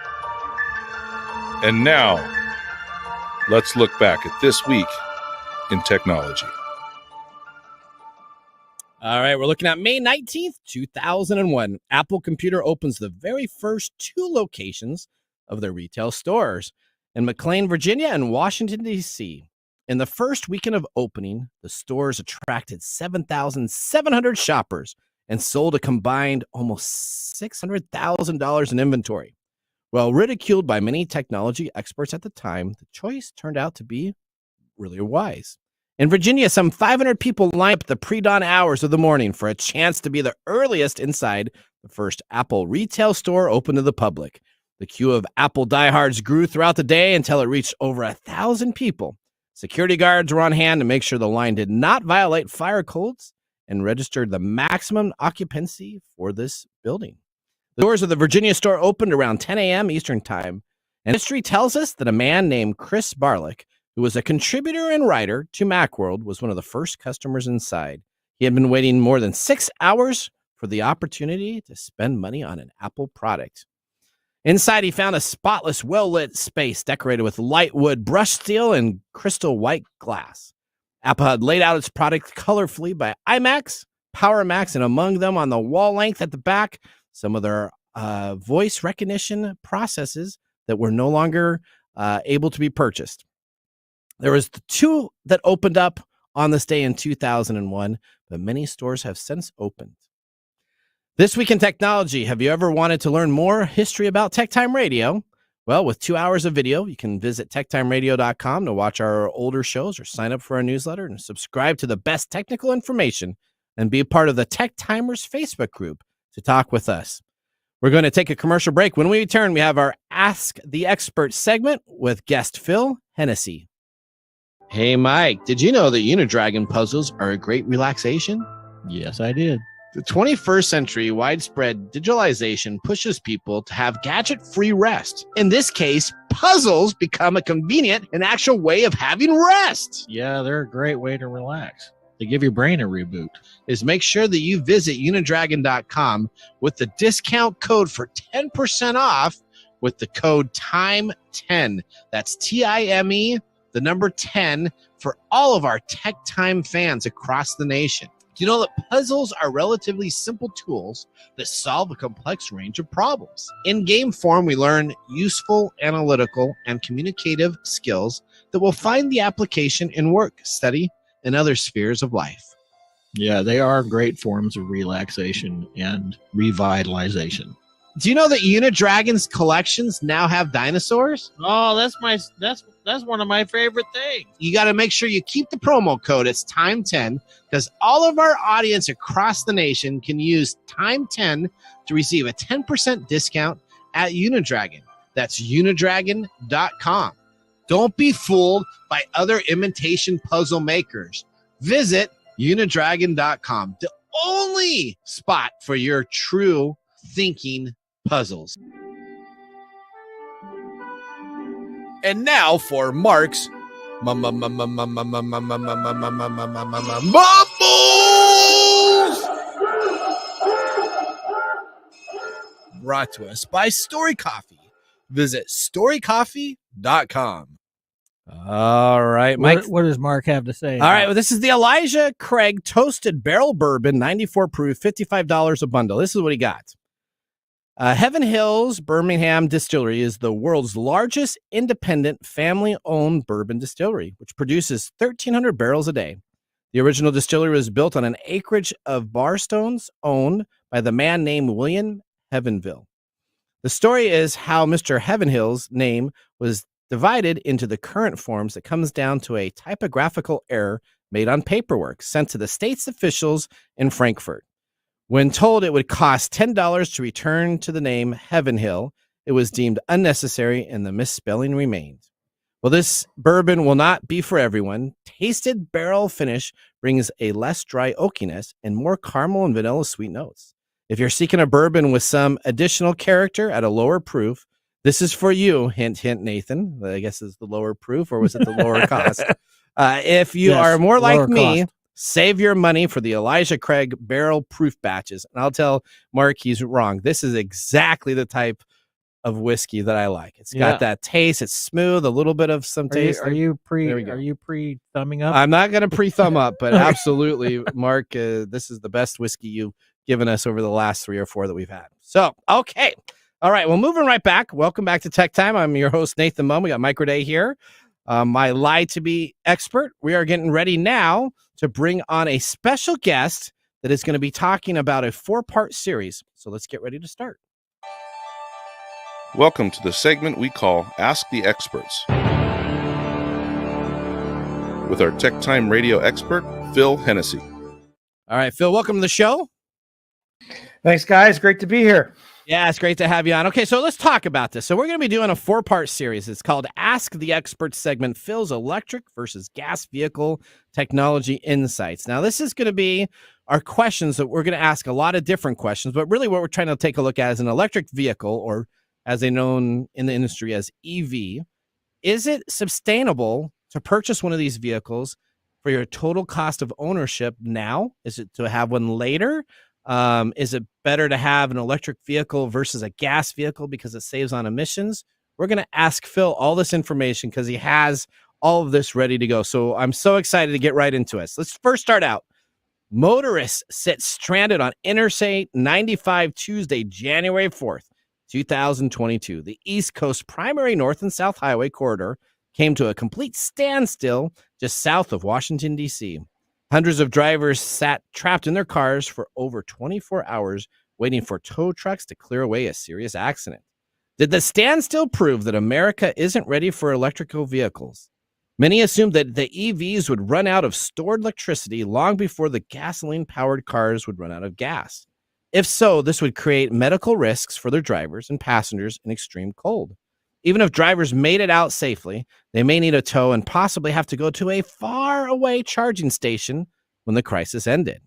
[SPEAKER 3] And now, let's look back at this week in technology.
[SPEAKER 4] All right, we're looking at May 19th, 2001. Apple Computer opens the very first 2 locations of their retail stores in McLean, Virginia, and Washington, D.C. In the first weekend of opening, the stores attracted 7,700 shoppers and sold a combined almost $600,000 in inventory. While ridiculed by many technology experts at the time, the choice turned out to be really wise. In Virginia, some 500 people lined up at the pre-dawn hours of the morning for a chance to be the earliest inside the first Apple retail store open to the public. The queue of Apple diehards grew throughout the day until it reached over 1,000 people. Security guards were on hand to make sure the line did not violate fire codes and registered the maximum occupancy for this building. The doors of the Virginia store opened around 10 a.m. Eastern Time, And history tells us that a man named Chris Barlick, who was a contributor and writer to Macworld, was one of the first customers inside. He had been waiting more than 6 hours for the opportunity to spend money on an Apple product. Inside, he found a spotless, well-lit space decorated with light wood, brushed steel, and crystal white glass. Apple had laid out its product colorfully by IMAX, PowerMax, and among them on the wall length at the back, some of their voice recognition processes that were no longer able to be purchased. There was the 2 that opened up on this day in 2001, but many stores have since opened. This week in technology, have you ever wanted to learn more history about TechTime Radio? Well, with 2 hours of video, you can visit TechTimeRadio.com to watch our older shows or sign up for our newsletter and subscribe to the best technical information and be a part of the Tech Timers Facebook group to talk with us. We're going to take a commercial break. When we return, we have our Ask the Expert segment with guest Phil Hennessy. Hey, Mike, did you know that Unidragon puzzles are a great relaxation?
[SPEAKER 6] Yes, I did.
[SPEAKER 4] The 21st century widespread digitalization pushes people to have gadget-free rest. In this case, puzzles become a convenient and actual way of having rest.
[SPEAKER 2] Yeah, they're a great way to relax. They give your brain a reboot.
[SPEAKER 4] Is make sure that you visit unidragon.com with the discount code for 10% off with the code TIME10. That's TIME, the number 10, for all of our Tech Time fans across the nation. Do you know that puzzles are relatively simple tools that solve a complex range of problems? In game form, we learn useful analytical and communicative skills that will find the application in work, study, and other spheres of life.
[SPEAKER 2] Yeah, they are great forms of relaxation and revitalization.
[SPEAKER 4] Do you know that Unidragon's collections now have dinosaurs?
[SPEAKER 2] Oh, that's one of my favorite things.
[SPEAKER 4] You got to make sure you keep the promo code. It's TIME10 because all of our audience across the nation can use TIME10 to receive a 10% discount at Unidragon. That's unidragon.com. Don't be fooled by other imitation puzzle makers. Visit unidragon.com, the only spot for your true thinking puzzles. And now for Mark's Mumbles! Brought to us by Story Coffee. Visit storycoffee.com. All right, Mike.
[SPEAKER 6] What does Mark have to say?
[SPEAKER 4] All right, well, this is the Elijah Craig Toasted Barrel Bourbon, 94 proof, $55 a bundle. This is what he got. Heaven Hills Birmingham Distillery is the world's largest independent family-owned bourbon distillery, which produces 1,300 barrels a day. The original distillery was built on an acreage of barstones owned by the man named William Heavenville. The story is how Mr. Heavenhill's name was divided into the current forms that comes down to a typographical error made on paperwork sent to the state's officials in Frankfurt. When told it would cost $10 to return to the name Heavenhill, it was deemed unnecessary and the misspelling remained. Well, this bourbon will not be for everyone. Tasted barrel finish brings a less dry oakiness and more caramel and vanilla sweet notes. If you're seeking a bourbon with some additional character at a lower proof, this is for you. Hint, hint, Nathan. I guess is the lower proof, or was it the lower cost? If you are more like me, cost. Save your money for the Elijah Craig barrel proof batches. And I'll tell Mark he's wrong. This is exactly the type of whiskey that I like. It's got that taste. It's smooth, a little bit of some taste.
[SPEAKER 6] Are you pre thumbing up?
[SPEAKER 4] I'm not going to pre thumb up, but absolutely, Mark, this is the best whiskey you've given us over the last 3 or 4 that we've had. So, okay. All right. Well, moving right back. Welcome back to Tech Time. I'm your host, Nathan Mumm. We got Mike Day here. My lie to be expert. We are getting ready now to bring on a special guest that is going to be talking about a 4-part series. So let's get ready to start.
[SPEAKER 3] Welcome to the segment we call Ask the Experts with our Tech Time Radio expert, Phil Hennessy.
[SPEAKER 4] All right, Phil, welcome to the show.
[SPEAKER 9] Thanks, guys. Great to be here.
[SPEAKER 4] Yeah, it's great to have you on. Okay, so let's talk about this. So we're going to be doing a 4-part series. It's called Ask the Expert segment, Phil's Electric versus Gas Vehicle Technology Insights. Now, this is going to be our questions that we're going to ask a lot of different questions, but really what we're trying to take a look at is an electric vehicle or as they known in the industry as EV. Is it sustainable to purchase one of these vehicles for your total cost of ownership now? Is it to have one later? Is it better to have an electric vehicle versus a gas vehicle because it saves on emissions? We're going to ask Phil all this information because he has all of this ready to go. So I'm so excited to get right into it. Let's first start out. Motorists sit stranded on Interstate 95 Tuesday, January 4th, 2022. The East Coast primary north and south highway corridor came to a complete standstill just south of Washington, D.C. Hundreds of drivers sat trapped in their cars for over 24 hours waiting for tow trucks to clear away a serious accident. Did the standstill prove that America isn't ready for electrical vehicles? Many assumed that the EVs would run out of stored electricity long before the gasoline-powered cars would run out of gas. If so, this would create medical risks for their drivers and passengers in extreme cold. Even if drivers made it out safely, they may need a tow and possibly have to go to a far-away charging station when the crisis ended.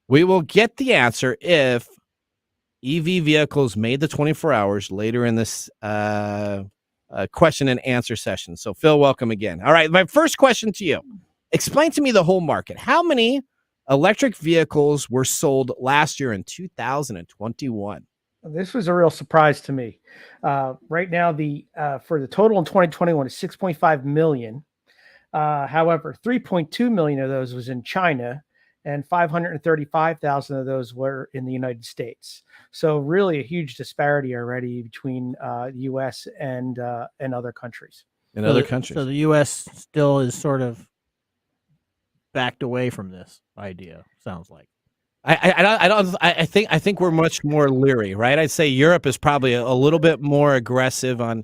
[SPEAKER 4] We will get the answer if EV vehicles made the 24 hours later in this question and answer session. So, Phil, welcome again. All right, my first question to you. Explain to me the whole market. How many electric vehicles were sold last year in 2021?
[SPEAKER 9] This was a real surprise to me. Right now, for the total in 2021 is 6.5 million. However, 3.2 million of those was in China, and 535,000 of those were in the United States. So really a huge disparity already between the U.S. and other countries.
[SPEAKER 6] So the U.S. still is sort of backed away from this idea, sounds like.
[SPEAKER 4] I think we're much more leery, right? I'd say Europe is probably a little bit more aggressive on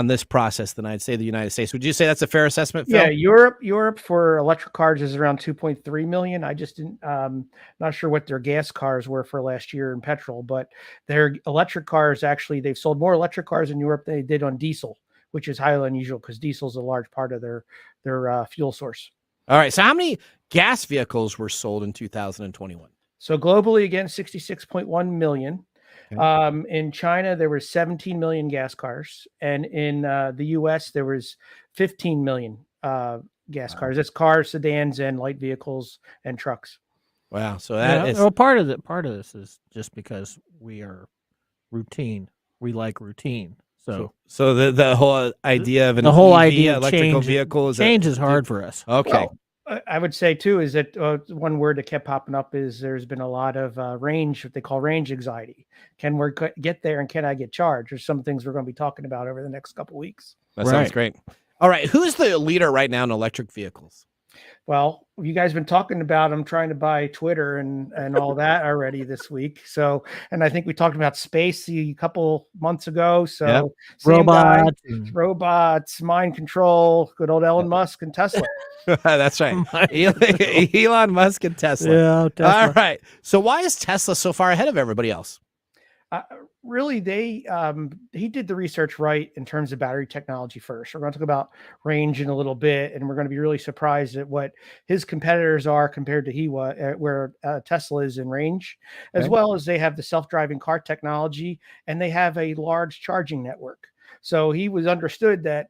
[SPEAKER 4] this process than I'd say the United States. Would you say that's a fair assessment, Phil?
[SPEAKER 9] Yeah, Europe for electric cars is around 2.3 million. I just didn't not sure what their gas cars were for last year in petrol, but their electric cars actually they've sold more electric cars in Europe than they did on diesel, which is highly unusual because diesel is a large part of their fuel source.
[SPEAKER 4] All right. So how many gas vehicles were sold in 2021?
[SPEAKER 9] So globally, again, 66.1 million.
[SPEAKER 4] Okay.
[SPEAKER 9] In China, there were 17 million gas cars. And in the U.S., there was 15 million gas cars. That's cars, sedans, and light vehicles and trucks.
[SPEAKER 4] Wow. So that is...
[SPEAKER 6] Well, part of this is just because we are routine. We like routine.
[SPEAKER 4] So the whole idea of an electrical vehicle
[SPEAKER 6] is hard for us.
[SPEAKER 4] Okay.
[SPEAKER 9] Well, I would say too is that one word that kept popping up is there's been a lot of range, what they call range anxiety. Can we get there and can I get charged? There's some things we're going to be talking about over the next couple of weeks.
[SPEAKER 4] That sounds great. All right. Who's the leader right now in electric vehicles?
[SPEAKER 9] Well, you guys have been talking about I'm trying to buy Twitter and all that already this week. So, and I think we talked about space a couple months ago. So robots, mind control, good old Elon Musk and Tesla.
[SPEAKER 4] That's right. Elon Musk and Tesla.
[SPEAKER 6] Yeah, Tesla.
[SPEAKER 4] All right. So why is Tesla so far ahead of everybody else?
[SPEAKER 9] Really, he did the research right in terms of battery technology first. We're going to talk about range in a little bit, and we're going to be really surprised at what his competitors are compared to where Tesla is in range, as well as they have the self-driving car technology, and they have a large charging network. So he was understood that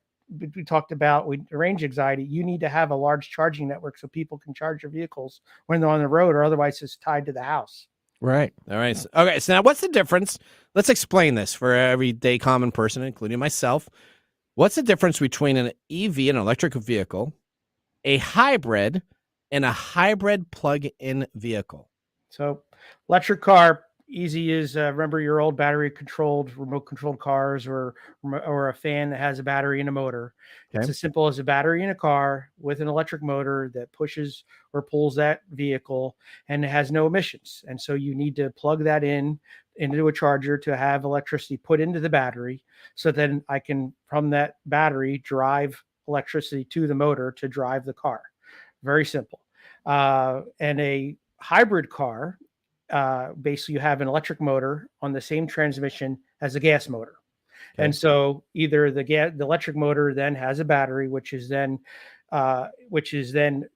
[SPEAKER 9] we talked about with range anxiety, you need to have a large charging network so people can charge your vehicles when they're on the road, or otherwise it's tied to the house.
[SPEAKER 6] Right.
[SPEAKER 4] All right. Okay. So now what's the difference? Let's explain this for everyday common person, including myself. What's the difference between an EV, an electric vehicle, a hybrid, and a hybrid plug-in vehicle?
[SPEAKER 9] So electric car, easy is remember your old battery controlled, remote controlled cars or a fan that has a battery and a motor. Okay. It's as simple as a battery in a car with an electric motor that pushes or pulls that vehicle, and it has no emissions. And so you need to plug that into a charger to have electricity put into the battery. So then I can, from that battery, drive electricity to the motor to drive the car. Very simple. And a hybrid car, basically you have an electric motor on the same transmission as a gas motor. Okay. And so either the electric motor then has a battery, which is then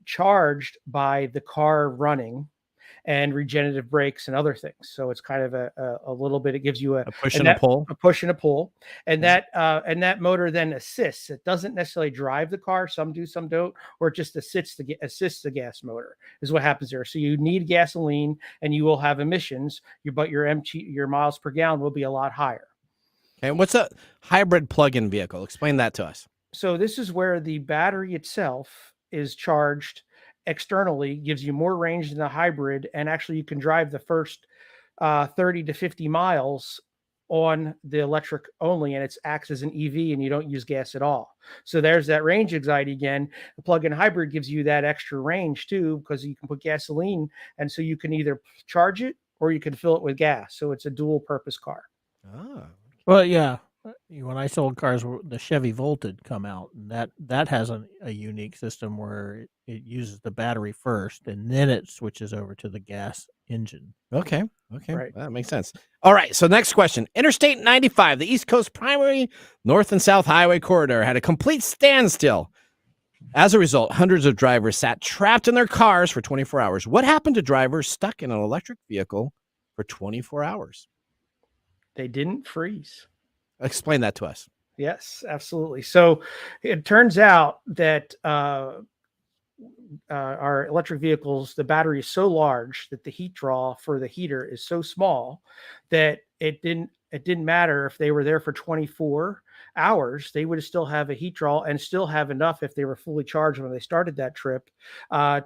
[SPEAKER 9] charged by the car running, and regenerative brakes and other things. So it's kind of a little bit, it gives you a
[SPEAKER 4] push and a pull.
[SPEAKER 9] A push and a pull. And that motor then assists. It doesn't necessarily drive the car. Some do, some don't, or it just assists the gas motor is what happens there. So you need gasoline and you will have emissions, but your miles per gallon will be a lot higher.
[SPEAKER 4] Okay, what's a hybrid plug-in vehicle? Explain that to us.
[SPEAKER 9] So this is where the battery itself is charged externally, gives you more range than the hybrid, and actually you can drive the first 30 to 50 miles on the electric only, and it acts as an EV, and you don't use gas at all. So there's that range anxiety again. The plug-in hybrid gives you that extra range too, because you can put gasoline, and so you can either charge it or you can fill it with gas. So it's a dual purpose car.
[SPEAKER 4] Oh.
[SPEAKER 6] Well, yeah. When I sold cars, the Chevy Volt had come out, and that has a unique system where it uses the battery first, and then it switches over to the gas engine.
[SPEAKER 4] Okay.
[SPEAKER 9] Right.
[SPEAKER 4] That makes sense. All right. So next question. Interstate 95, the East Coast primary north and south highway corridor, had a complete standstill. As a result, hundreds of drivers sat trapped in their cars for 24 hours. What happened to drivers stuck in an electric vehicle for 24 hours?
[SPEAKER 9] They didn't freeze.
[SPEAKER 4] Explain that to us.
[SPEAKER 9] Yes, absolutely. So it turns out that our electric vehicles, the battery is so large that the heat draw for the heater is so small that it didn't matter if they were there for 24 hours, they would still have a heat draw and still have enough if they were fully charged when they started that trip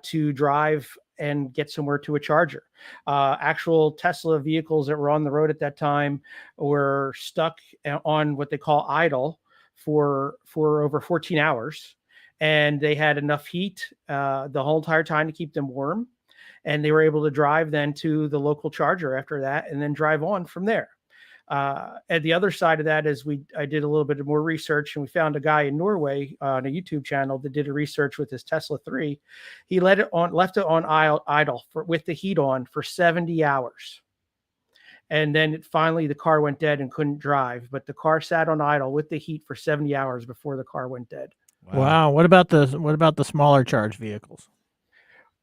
[SPEAKER 9] to drive and get somewhere to a charger. Actual Tesla vehicles that were on the road at that time were stuck on what they call idle for over 14 hours. And they had enough heat the whole entire time to keep them warm. And they were able to drive then to the local charger after that and then drive on from there. At the other side of that is I did a little bit more research, and we found a guy in Norway on a YouTube channel that did a research with his Tesla 3. He left it on idle with the heat on for 70 hours. And then finally the car went dead and couldn't drive, but the car sat on idle with the heat for 70 hours before the car went dead.
[SPEAKER 6] Wow. What about the smaller charge vehicles?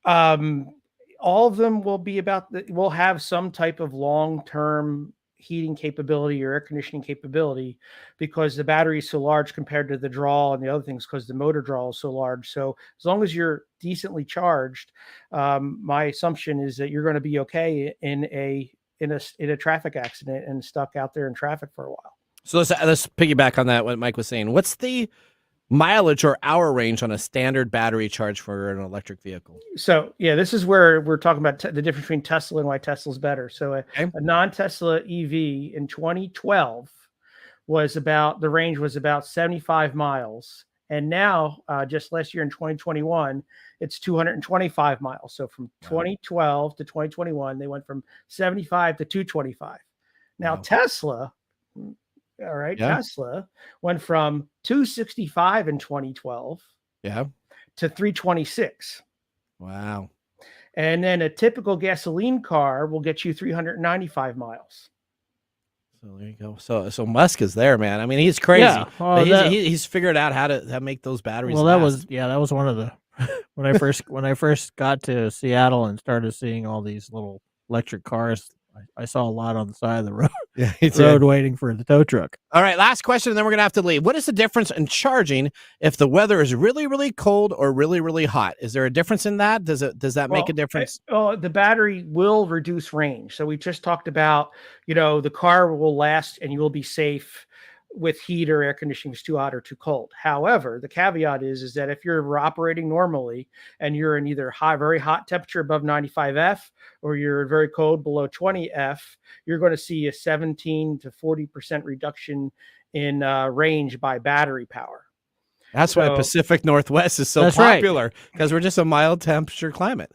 [SPEAKER 9] All of them will have some type of long-term heating capability or air conditioning capability, because the battery is so large compared to the draw and the other things, because the motor draw is so large. So as long as you're decently charged, my assumption is that you're going to be okay in a traffic accident and stuck out there in traffic for a while.
[SPEAKER 4] So let's piggyback on that, what Mike was saying. What's the mileage or hour range on a standard battery charge for an electric vehicle?
[SPEAKER 9] So yeah, this is where we're talking about the difference between Tesla and why Tesla's better. So a non-Tesla EV in 2012 the range was about 75 miles. And now just last year in 2021, it's 225 miles. So from 2012 to 2021, they went from 75 to 225. Now Tesla, all right, Tesla went from 265 in 2012 to 326.
[SPEAKER 4] Wow.
[SPEAKER 9] And then a typical gasoline car will get you 395 miles.
[SPEAKER 4] So there you go. So Musk is there, man. I mean, he's crazy.
[SPEAKER 6] Yeah. Well,
[SPEAKER 4] he's figured out how to make those batteries.
[SPEAKER 6] Well,
[SPEAKER 4] last.
[SPEAKER 6] that was one of the when I first got to Seattle and started seeing all these little electric cars. I saw a lot on the side of the road, waiting for the tow truck.
[SPEAKER 4] All right, last question, and then we're going to have to leave. What is the difference in charging if the weather is really, really cold or really, really hot? Is there a difference in that? Does that make a difference?
[SPEAKER 9] The battery will reduce range. So we just talked about, the car will last and you will be safe with heat or air conditioning is too hot or too cold. However, the caveat is that if you're operating normally and you're in either very hot temperature above 95F or you're very cold below 20F, you're going to see a 17 to 40% reduction in range by battery power.
[SPEAKER 4] That's why Pacific Northwest is so popular, because we're just a mild temperature climate.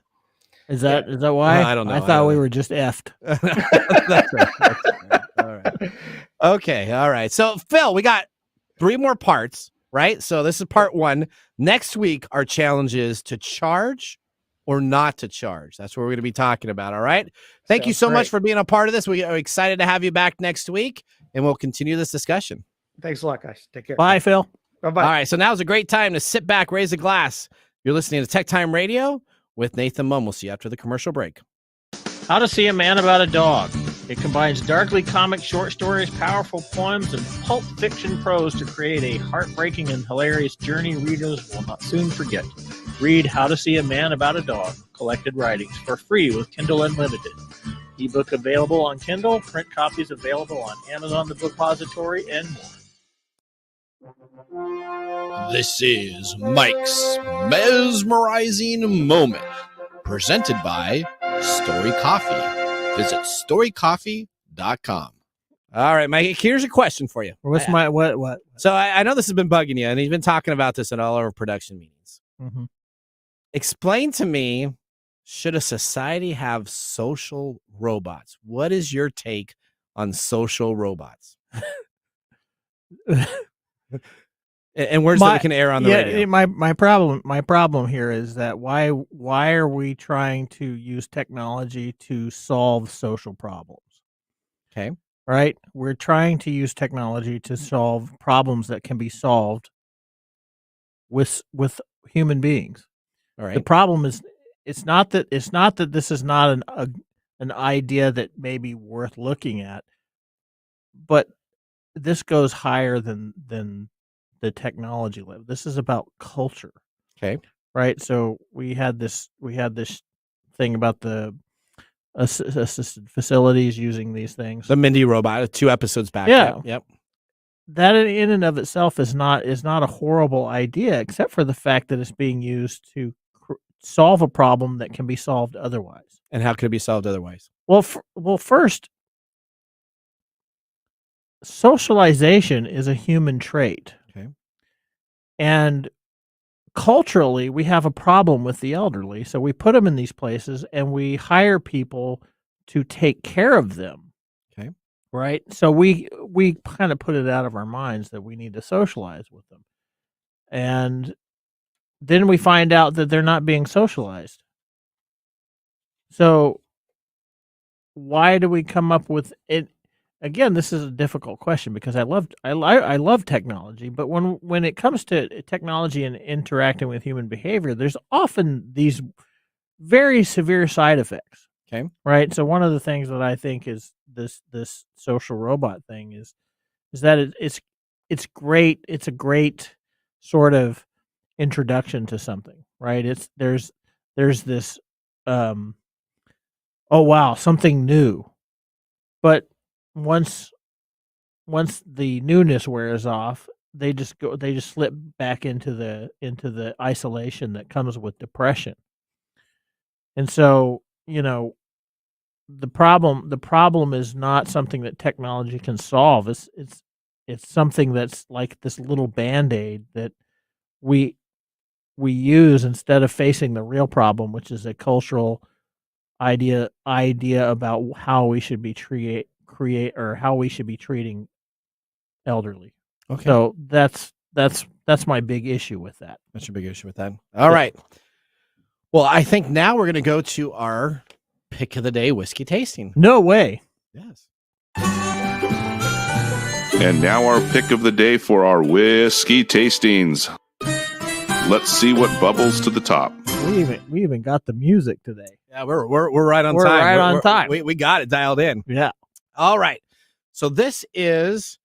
[SPEAKER 6] Is that why?
[SPEAKER 4] No, I don't know.
[SPEAKER 6] I thought we were just effed.
[SPEAKER 4] That's right. All right. Okay. All right. So, Phil, we got 3 more parts, right? So this is part 1. Next week, our challenge is to charge or not to charge. That's what we're going to be talking about. All right. Thank you so much for being a part of this. We are excited to have you back next week, and we'll continue this discussion.
[SPEAKER 9] Thanks a lot, guys. Take care.
[SPEAKER 6] Bye, Phil.
[SPEAKER 9] Bye-bye.
[SPEAKER 4] All right. So now's a great time to sit back, raise a glass. You're listening to TechTime Radio with Nathan Mumm. We'll see you after the commercial break.
[SPEAKER 2] How to See a Man About a Dog. It combines darkly comic short stories, powerful poems, and pulp fiction prose to create a heartbreaking and hilarious journey readers will not soon forget. Read How to See a Man About a Dog, Collected Writings, for free with Kindle Unlimited. Ebook available on Kindle, print copies available on Amazon the Bookpository, and more.
[SPEAKER 4] This is Mike's Mesmerizing Moment, presented by Story Coffee. Visit storycoffee.com. All right, Mike, here's a question for you.
[SPEAKER 6] What's my what?
[SPEAKER 4] So I know this has been bugging you, and he's been talking about this at all our production meetings.
[SPEAKER 6] Mm-hmm.
[SPEAKER 4] Explain to me, should a society have social robots? What is your take on social robots? And where's that we can air on the radio?
[SPEAKER 6] My problem here is that why are we trying to use technology to solve social problems?
[SPEAKER 4] Okay.
[SPEAKER 6] Right? We're trying to use technology to solve problems that can be solved with human beings.
[SPEAKER 4] All right.
[SPEAKER 6] The problem is it's not that this is not an idea that may be worth looking at, but this goes higher than the technology level. This is about culture.
[SPEAKER 4] Okay.
[SPEAKER 6] Right. So we had this thing about the assisted facilities using these things.
[SPEAKER 4] The Mindy robot, 2 episodes back.
[SPEAKER 6] Yeah.
[SPEAKER 4] Yep.
[SPEAKER 6] That in and of itself is not a horrible idea, except for the fact that it's being used to solve a problem that can be solved otherwise.
[SPEAKER 4] And how could it be solved otherwise?
[SPEAKER 6] Well, first, socialization is a human trait.
[SPEAKER 4] Okay.
[SPEAKER 6] And culturally, we have a problem with the elderly. So we put them in these places and we hire people to take care of them.
[SPEAKER 4] Okay.
[SPEAKER 6] Right? So we kind of put it out of our minds that we need to socialize with them. And then we find out that they're not being socialized. So why do we come up with it? Again, this is a difficult question because I love technology, but when it comes to technology and interacting with human behavior, there's often these very severe side effects.
[SPEAKER 4] Okay.
[SPEAKER 6] Right? So one of the things that I think is this social robot thing is that it's great. It's a great sort of introduction to something, right? There's this oh wow, something new. But once the newness wears off, they just slip back into the isolation that comes with depression. And so, the problem is not something that technology can solve. It's something that's like this little Band-Aid that we use instead of facing the real problem, which is a cultural idea about how we should be how we should be treating elderly.
[SPEAKER 4] Okay.
[SPEAKER 6] So that's my big issue with that.
[SPEAKER 4] That's your big issue with that. All right. Well, I think now we're going to go to our pick of the day whiskey tasting.
[SPEAKER 6] No way.
[SPEAKER 4] Yes.
[SPEAKER 3] And now our pick of the day for our whiskey tastings. Let's see what bubbles to the top.
[SPEAKER 6] We even got the music today.
[SPEAKER 4] Yeah, we're right on time.
[SPEAKER 6] We're right on time.
[SPEAKER 4] We got it dialed in.
[SPEAKER 6] Yeah.
[SPEAKER 4] All right. So this is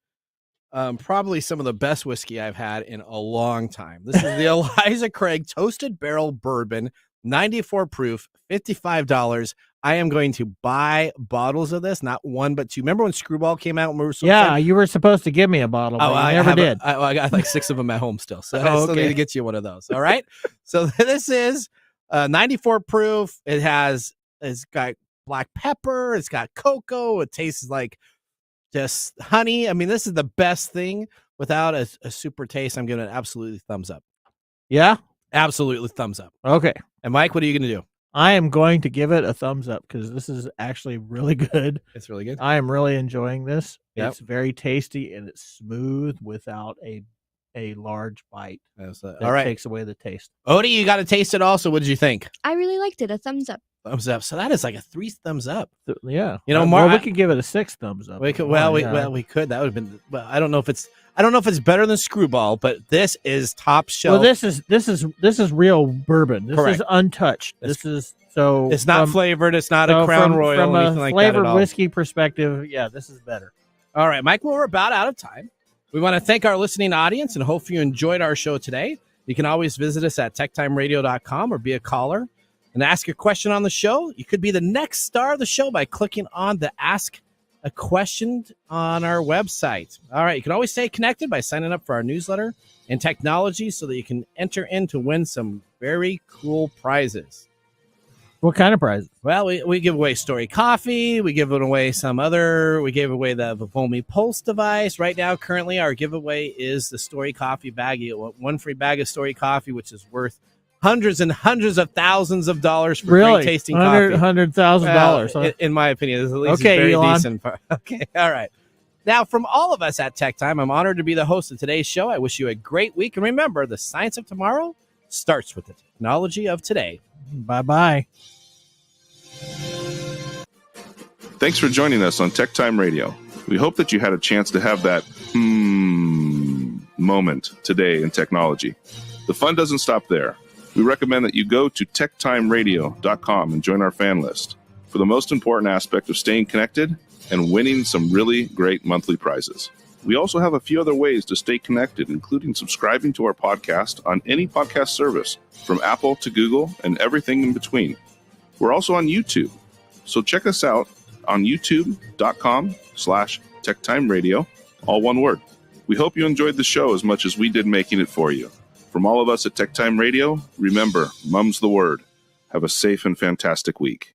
[SPEAKER 4] probably some of the best whiskey I've had in a long time. This is the Eliza Craig Toasted Barrel Bourbon, 94 proof, $55. I am going to buy bottles of this, not one, but 2. Remember when Screwball came out? And we were so excited?
[SPEAKER 6] You were supposed to give me a bottle, but you never did.
[SPEAKER 4] I got like 6 of them at home still, so I still need to get you one of those. All right. So this is 94 proof. It's got black pepper. It's got cocoa. It tastes like just honey. I mean, this is the best thing without a super taste. I'm giving it absolutely thumbs up.
[SPEAKER 6] Yeah,
[SPEAKER 4] absolutely thumbs up.
[SPEAKER 6] Okay.
[SPEAKER 4] And Mike, what are you going to do?
[SPEAKER 6] I am going to give it a thumbs up because this is actually really good.
[SPEAKER 4] It's really good.
[SPEAKER 6] I am really enjoying this.
[SPEAKER 4] Yep.
[SPEAKER 6] It's very tasty and it's smooth without a a large bite. That
[SPEAKER 4] all right.
[SPEAKER 6] takes away the taste.
[SPEAKER 4] Odie, you got to taste it also. What did you think?
[SPEAKER 5] I really liked it. A thumbs up.
[SPEAKER 4] Thumbs up. So that is like a 3 thumbs up.
[SPEAKER 6] Yeah.
[SPEAKER 4] You know,
[SPEAKER 6] well,
[SPEAKER 4] Mark,
[SPEAKER 6] we could give it a 6 thumbs up.
[SPEAKER 4] We could. We could. That would have been. Well, I don't know if it's better than Screwball, but this is top shelf.
[SPEAKER 6] Well, this is real bourbon. This
[SPEAKER 4] Correct.
[SPEAKER 6] is untouched. This is so.
[SPEAKER 4] It's not flavored. It's not a Crown Royal
[SPEAKER 6] from
[SPEAKER 4] or anything
[SPEAKER 6] a
[SPEAKER 4] like that
[SPEAKER 6] flavored
[SPEAKER 4] at all.
[SPEAKER 6] whiskey perspective. Yeah, this is better.
[SPEAKER 4] All right, Mike. Well, we're about out of time. We want to thank our listening audience and hope you enjoyed our show today. You can always visit us at techtimeradio.com or be a caller and ask a question on the show. You could be the next star of the show by clicking on the Ask a Question on our website. All right, you can always stay connected by signing up for our newsletter and technology so that you can enter in to win some very cool prizes.
[SPEAKER 6] What kind of prizes?
[SPEAKER 4] Well, we give away Story Coffee. We give away we gave away the Vivomi Pulse device. Right now, currently, our giveaway is the Story Coffee bag. You get one free bag of Story Coffee, which is worth hundreds and hundreds of thousands of dollars for great tasting coffee.
[SPEAKER 6] $100,000.
[SPEAKER 4] In my opinion, it's at least
[SPEAKER 6] Okay,
[SPEAKER 4] very
[SPEAKER 6] Elon.
[SPEAKER 4] decent. Okay, all right. Now, from all of us at Tech Time, I'm honored to be the host of today's show. I wish you a great week. And remember, the science of tomorrow starts with the technology of today.
[SPEAKER 6] Bye-bye.
[SPEAKER 3] Thanks for joining us on Tech Time Radio. We hope that you had a chance to have that moment today in technology. The fun doesn't stop there. We recommend that you go to techtimeradio.com and join our fan list for the most important aspect of staying connected and winning some really great monthly prizes. We also have a few other ways to stay connected, including subscribing to our podcast on any podcast service, from Apple to Google and everything in between. We're also on YouTube, so check us out on youtube.com/techtimeradio, all one word. We hope you enjoyed the show as much as we did making it for you. From all of us at Tech Time Radio, remember, mum's the word. Have a safe and fantastic week.